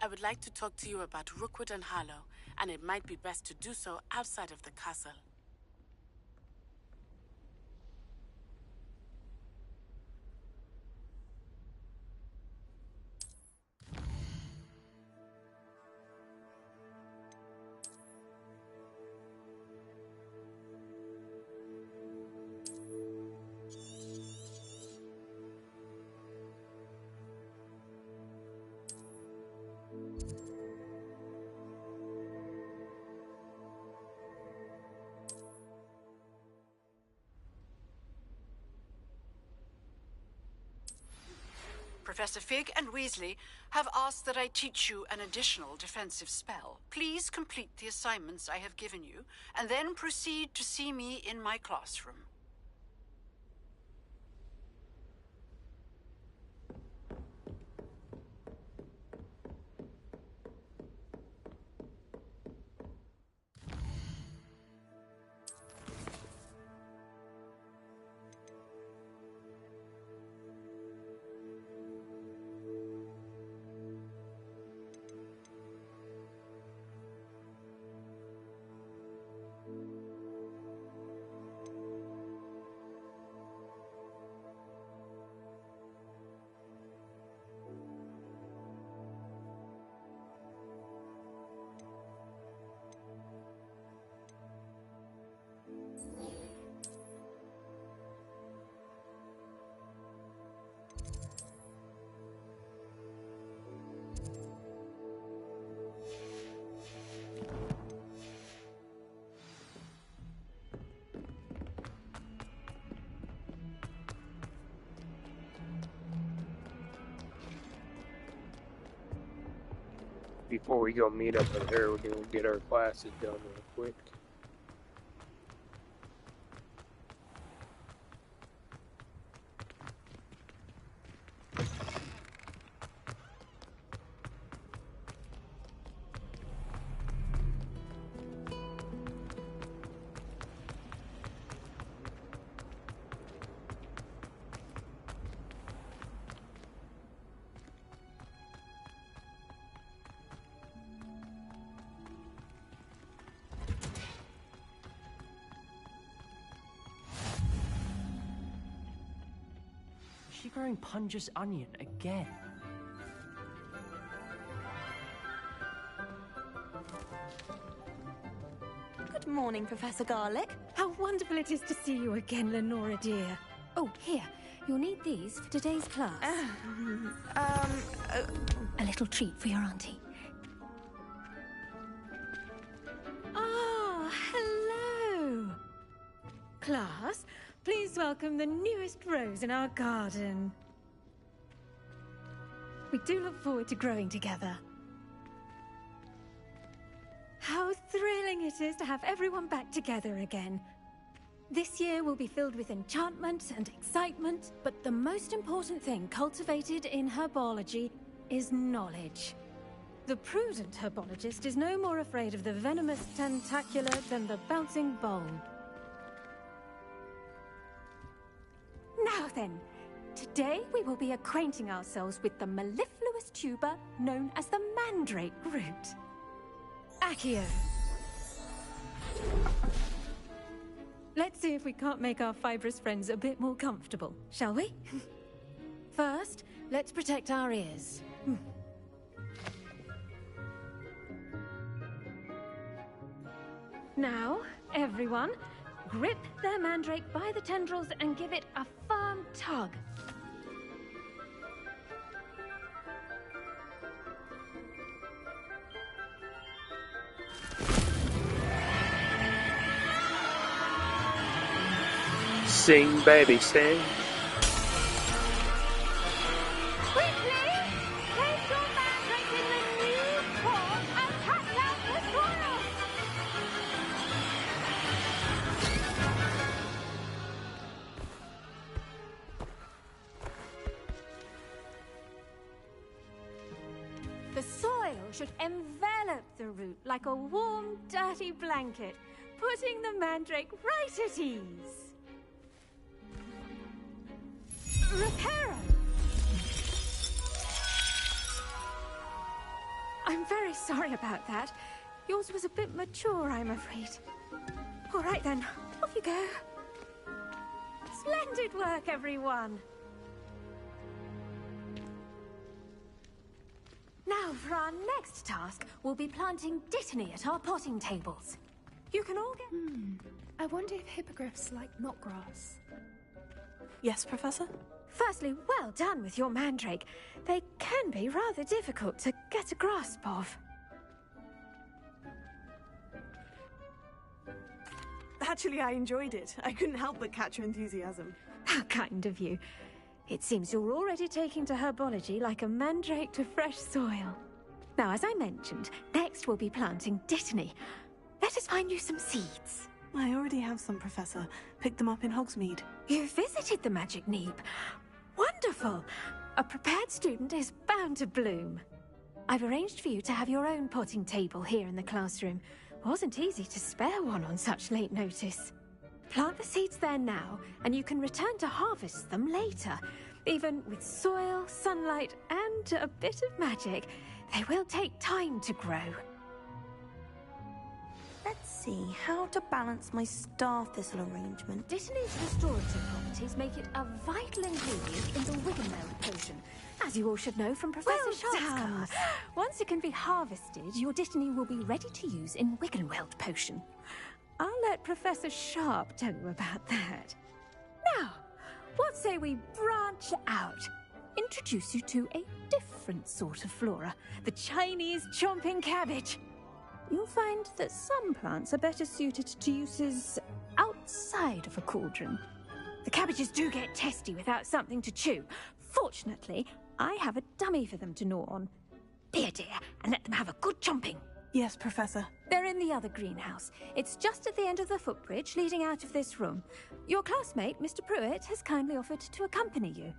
I would like to talk to you about Rookwood and Harlow, and it might be best to do so outside of the castle. Professor Fig and Weasley have asked that I teach you an additional defensive spell. Please complete the assignments I have given you, and then proceed to see me in my classroom. before we go meet up with her, we're gonna get our classes done real quick. Is she growing Punja's onion again? Good morning, Professor Garlic. How wonderful it is to see you again, Lenora dear. Oh, here. You'll need these for today's class. A little treat for your auntie. Ah, hello. Class, please welcome the newest rose in our garden. We do look forward to growing together. How thrilling it is to have everyone back together again. This year will be filled with enchantment and excitement, but the most important thing cultivated in herbology is knowledge. The prudent herbologist is no more afraid of the venomous tentacula than the bouncing bulb. Now then, today we will be acquainting ourselves with the mellifluous tuber known as the mandrake root. Accio. Let's see if we can't make our fibrous friends a bit more comfortable, shall we? First, let's protect our ears. Now, everyone, grip their mandrake by the tendrils and give it a firm tug. Sing, baby, sing. Quickly! Place your mandrake in the new pot and catch out the soil! The soil should envelop the root like a warm, dirty blanket, putting the mandrake right at ease. Reparo! I'm very sorry about that. Yours was a bit mature, I'm afraid. All right then, off you go. Splendid work, everyone. Now, for our next task, we'll be planting dittany at our potting tables. You can all get... I wonder if hippogriffs like knotgrass. Yes, Professor? Firstly, well done with your mandrake. They can be rather difficult to get a grasp of. Actually, I enjoyed it. I couldn't help but catch your enthusiasm. How kind of you. It seems you're already taking to herbology like a mandrake to fresh soil. Now, as I mentioned, next we'll be planting dittany. Let us find you some seeds. I already have some, Professor. Picked them up in Hogsmeade. You visited the Magic Neep. Wonderful! A prepared student is bound to bloom. I've arranged for you to have your own potting table here in the classroom. Wasn't easy to spare one on such late notice. Plant the seeds there now, and you can return to harvest them later. Even with soil, sunlight, and a bit of magic, they will take time to grow. Let's see how to balance my star thistle arrangement. Dittany's restorative properties make it a vital ingredient in the Wiggenweld potion, as you all should know from Professor Sharp's class. Once it can be harvested, your dittany will be ready to use in Wiggenweld potion. I'll let Professor Sharp tell you about that. Now, what say we branch out? Introduce you to a different sort of flora, the Chinese chomping cabbage. You'll find that some plants are better suited to uses outside of a cauldron. The cabbages do get testy without something to chew. Fortunately, I have a dummy for them to gnaw on. Here, dear, and let them have a good chomping. Yes, Professor. They're in the other greenhouse. It's just at the end of the footbridge leading out of this room. Your classmate, Mr. Pruitt, has kindly offered to accompany you.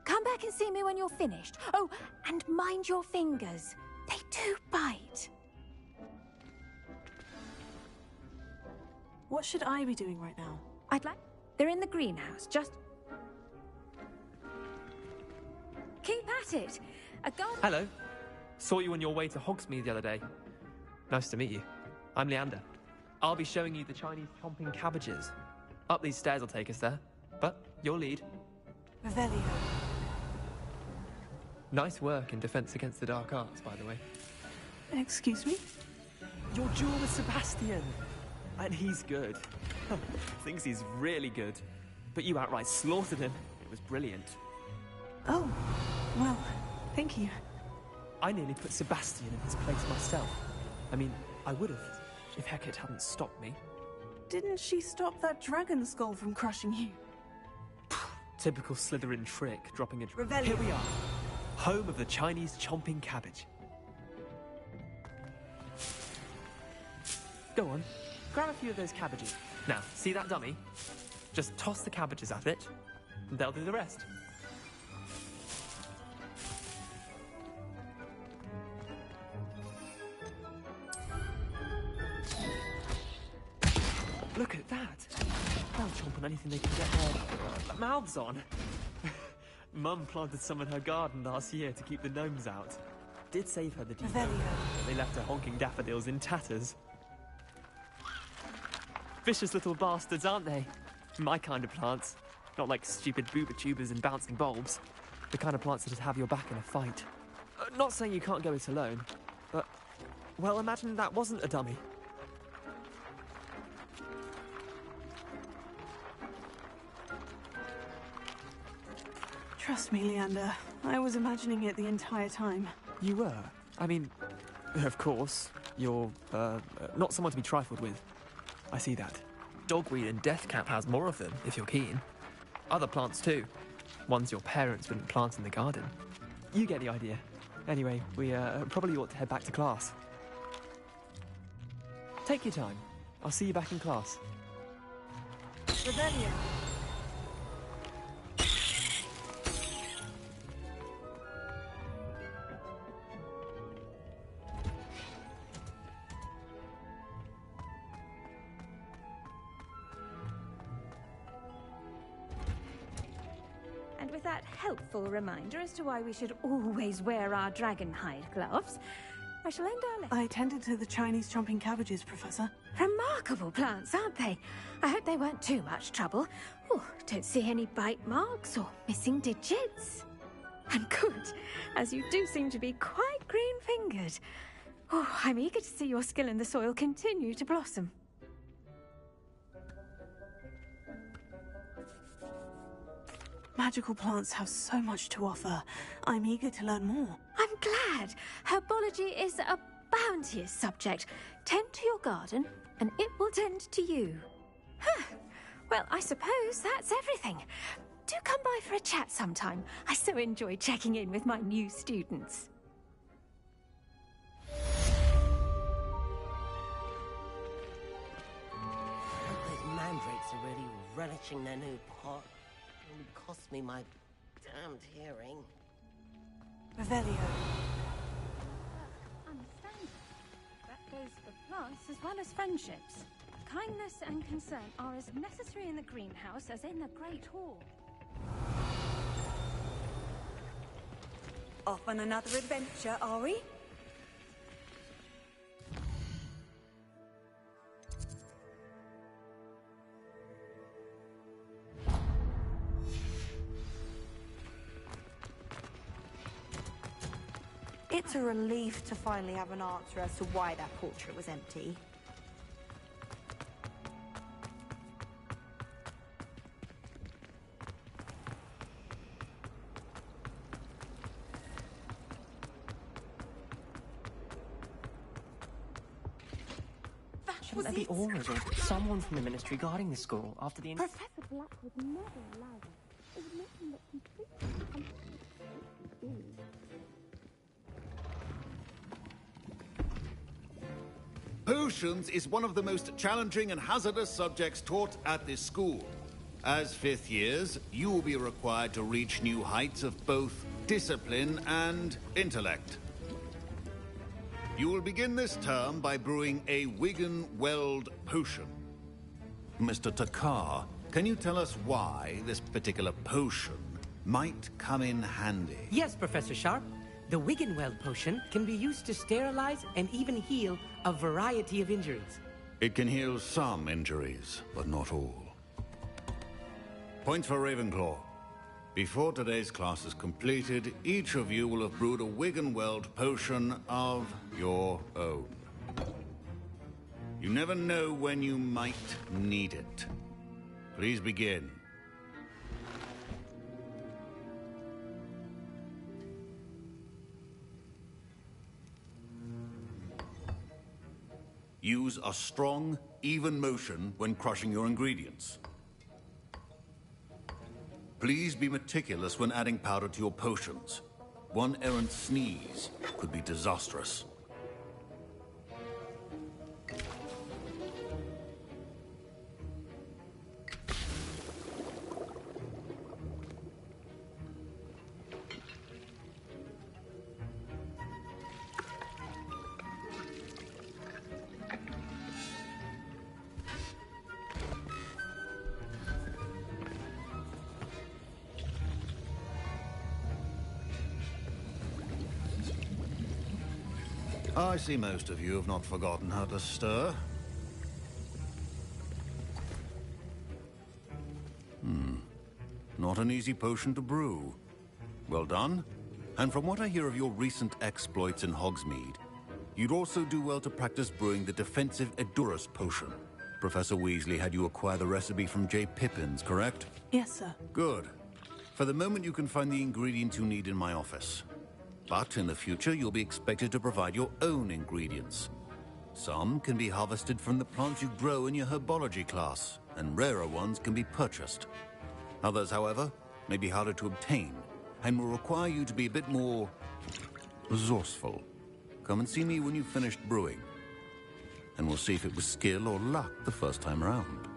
Come back and see me when you're finished. Oh, and mind your fingers. They do bite. What should I be doing right now? They're in the greenhouse, just... Keep at it. A guard... Hello. Saw you on your way to Hogsmeade the other day. Nice to meet you. I'm Leander. I'll be showing you the Chinese chomping cabbages. Up these stairs will take us there, but you'll lead. Revelio. Nice work in Defense Against the Dark Arts, by the way. Excuse me? Your duel with Sebastian! And he's good. Thinks he's really good. But you outright slaughtered him. It was brilliant. Oh, well, thank you. I nearly put Sebastian in his place myself. I mean, I would have, if Hecate hadn't stopped me. Didn't she stop that dragon skull from crushing you? Typical Slytherin trick, dropping a... Revelio. Here we are. Home of the Chinese chomping cabbage. Go on, grab a few of those cabbages. Now, see that dummy? Just toss the cabbages at it, and they'll do the rest. Look at that! They'll chomp on anything they can get their mouths on. Mum planted some in her garden last year to keep the gnomes out. Did save her the deep end, but they left her honking daffodils in tatters. Vicious little bastards, aren't they? My kind of plants. Not like stupid booba tubers and bouncing bulbs. The kind of plants that'd have your back in a fight. Not saying you can't go it alone, but... well, imagine that wasn't a dummy. Trust me, Leander. I was imagining it the entire time. You were? I mean, of course, you're, not someone to be trifled with. I see that. Dogweed and deathcap has more of them, if you're keen. Other plants, too. Ones your parents wouldn't plant in the garden. You get the idea. Anyway, we, probably ought to head back to class. Take your time. I'll see you back in class. Revelio. And with that helpful reminder as to why we should always wear our dragon hide gloves, I shall end our lesson. I tended to the Chinese chomping cabbages, Professor. Remarkable plants, aren't they? I hope they weren't too much trouble. Oh, don't see any bite marks or missing digits. And good, as you do seem to be quite green-fingered. Oh, I'm eager to see your skill in the soil continue to blossom. Magical plants have so much to offer. I'm eager to learn more. I'm glad. Herbology is a bounteous subject. Tend to your garden, and it will tend to you. Huh. Well, I suppose that's everything. Do come by for a chat sometime. I so enjoy checking in with my new students. Those mandrakes are really relishing their new pot. It only cost me my damned hearing. Revelio. Understand. That goes for plants as well as friendships. Kindness and concern are as necessary in the greenhouse as in the Great Hall. Off on another adventure, are we? It's a relief to finally have an answer as to why that portrait was empty. Shouldn't there be Aurors or someone from the ministry guarding the school after the... Professor Black would never allow that. It would make him look completely Potions is one of the most challenging and hazardous subjects taught at this school. As fifth years, you will be required to reach new heights of both discipline and intellect. You will begin this term by brewing a Wigan-Weld potion. Mr. Takar, can you tell us why this particular potion might come in handy? Yes, Professor Sharp. The Wiggenweld potion can be used to sterilize and even heal a variety of injuries. It can heal some injuries, but not all. Points for Ravenclaw. Before today's class is completed, each of you will have brewed a Wiggenweld potion of your own. You never know when you might need it. Please begin. Use a strong, even motion when crushing your ingredients. Please be meticulous when adding powder to your potions. One errant sneeze could be disastrous. I see most of you have not forgotten how to stir. Not an easy potion to brew. Well done. And from what I hear of your recent exploits in Hogsmeade, you'd also do well to practice brewing the defensive Edurus potion. Professor Weasley had you acquire the recipe from J. Pippins, correct? Yes, sir. Good. For the moment, you can find the ingredients you need in my office. But in the future, you'll be expected to provide your own ingredients. Some can be harvested from the plants you grow in your herbology class, and rarer ones can be purchased. Others, however, may be harder to obtain, and will require you to be a bit more resourceful. Come and see me when you've finished brewing, and we'll see if it was skill or luck the first time around.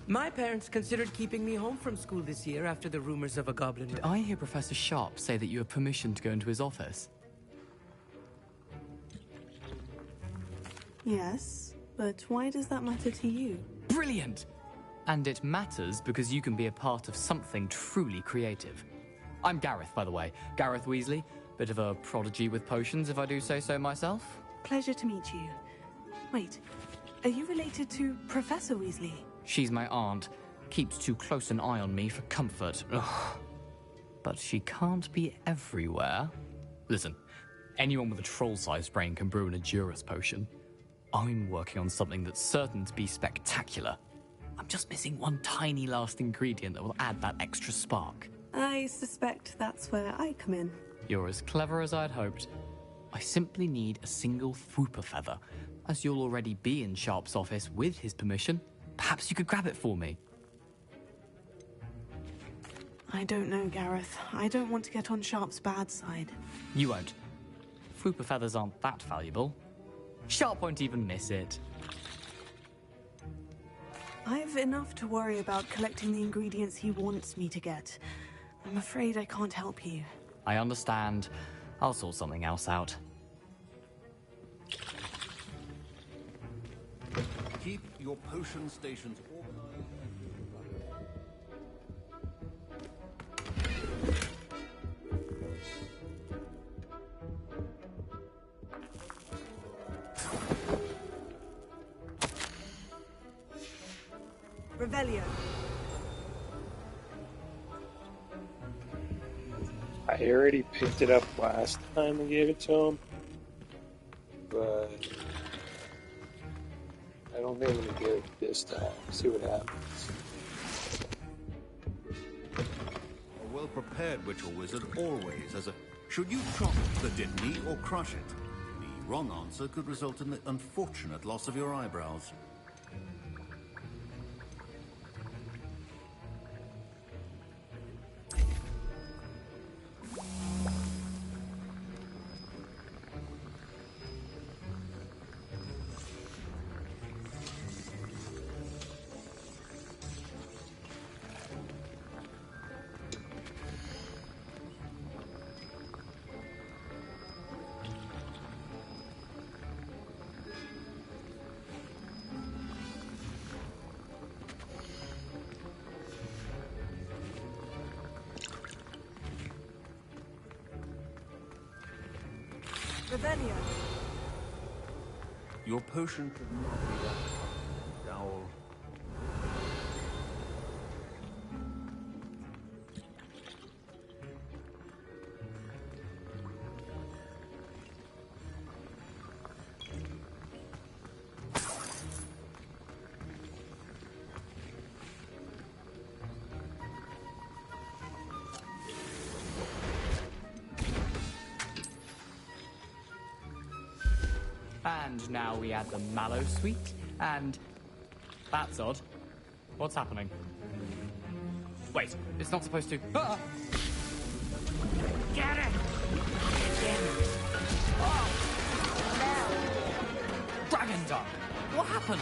My parents considered keeping me home from school this year after the rumors of a goblin. Did I hear Professor Sharp say that you have permission to go into his office? Yes, but why does that matter to you? Brilliant! And it matters because you can be a part of something truly creative. I'm Gareth, by the way. Gareth Weasley. Bit of a prodigy with potions, if I do say so myself. Pleasure to meet you. Wait, are you related to Professor Weasley? She's my aunt. Keeps too close an eye on me for comfort. Ugh. But she can't be everywhere. Listen, anyone with a troll-sized brain can brew an Edurus potion. I'm working on something that's certain to be spectacular. I'm just missing one tiny last ingredient that will add that extra spark. I suspect that's where I come in. You're as clever as I'd hoped. I simply need a single Fwooper feather. As you'll already be in Sharp's office with his permission, perhaps you could grab it for me. I don't know, Gareth. I don't want to get on Sharp's bad side. You won't. Fwooper feathers aren't that valuable. Sharp won't even miss it. I've enough to worry about collecting the ingredients he wants me to get. I'm afraid I can't help you. I understand. I'll sort something else out. Keep your potion stations organized. Revelio. I already picked it up last time I gave it to him, but I don't think I'm going to get it this time. See what happens. A well-prepared witch or wizard always has a... Should you chop the Dittany or crush it? The wrong answer could result in the unfortunate loss of your eyebrows. Revelio. Your potion could not be that Dowell. And now we add the mallow sweet, and that's odd. What's happening? Wait, it's not supposed to. Ah! Get it! Dragon Dog! What happened?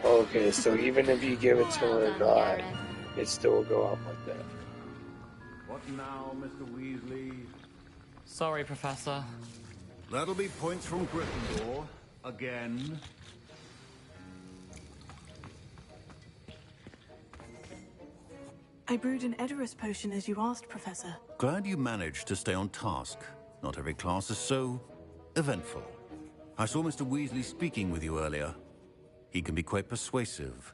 Okay, so even if you give it to her or not, it still will go up like that. What now, Mr. Weasley? Sorry, Professor. That'll be points from Gryffindor. Again. I brewed an Edorus potion as you asked, Professor. Glad you managed to stay on task. Not every class is so eventful. I saw Mr. Weasley speaking with you earlier. He can be quite persuasive.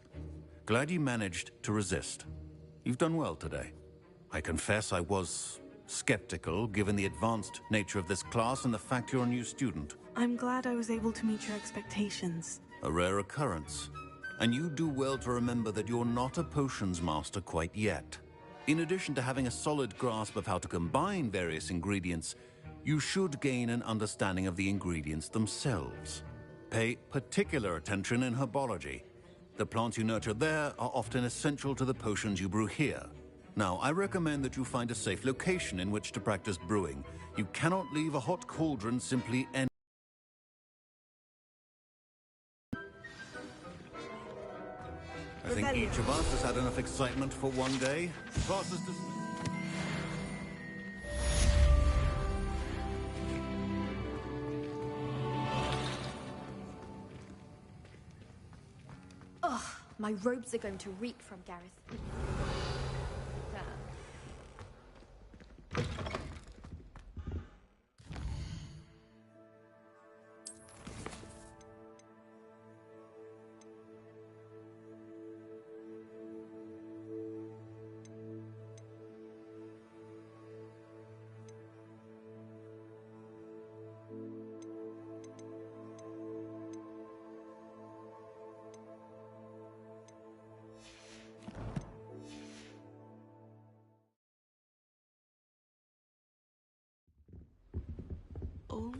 Glad you managed to resist. You've done well today. I confess I was skeptical, given the advanced nature of this class and the fact you're a new student. I'm glad I was able to meet your expectations. A rare occurrence. And you do well to remember that you're not a potions master quite yet. In addition to having a solid grasp of how to combine various ingredients, you should gain an understanding of the ingredients themselves. Pay particular attention in herbology. The plants you nurture there are often essential to the potions you brew here. Now, I recommend that you find a safe location in which to practice brewing. You cannot leave a hot cauldron simply I think each of us has had enough excitement for one day. Class is dismissed. Ugh, my robes are going to reek from Gareth. Oh.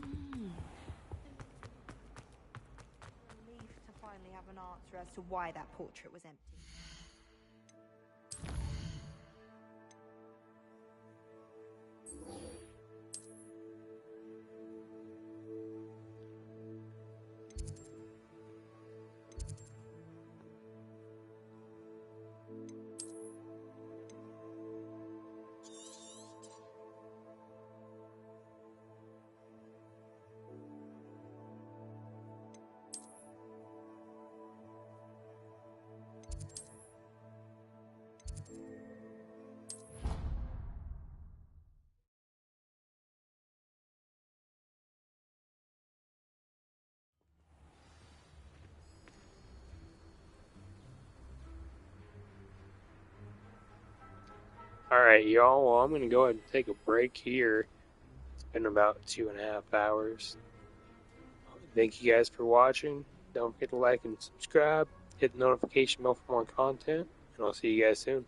Relief to finally have an answer as to why that portrait was empty. Alright, y'all, well, I'm going to go ahead and take a break here. It's been about 2.5 hours. Thank you guys for watching. Don't forget to like and subscribe. Hit the notification bell for more content. And I'll see you guys soon.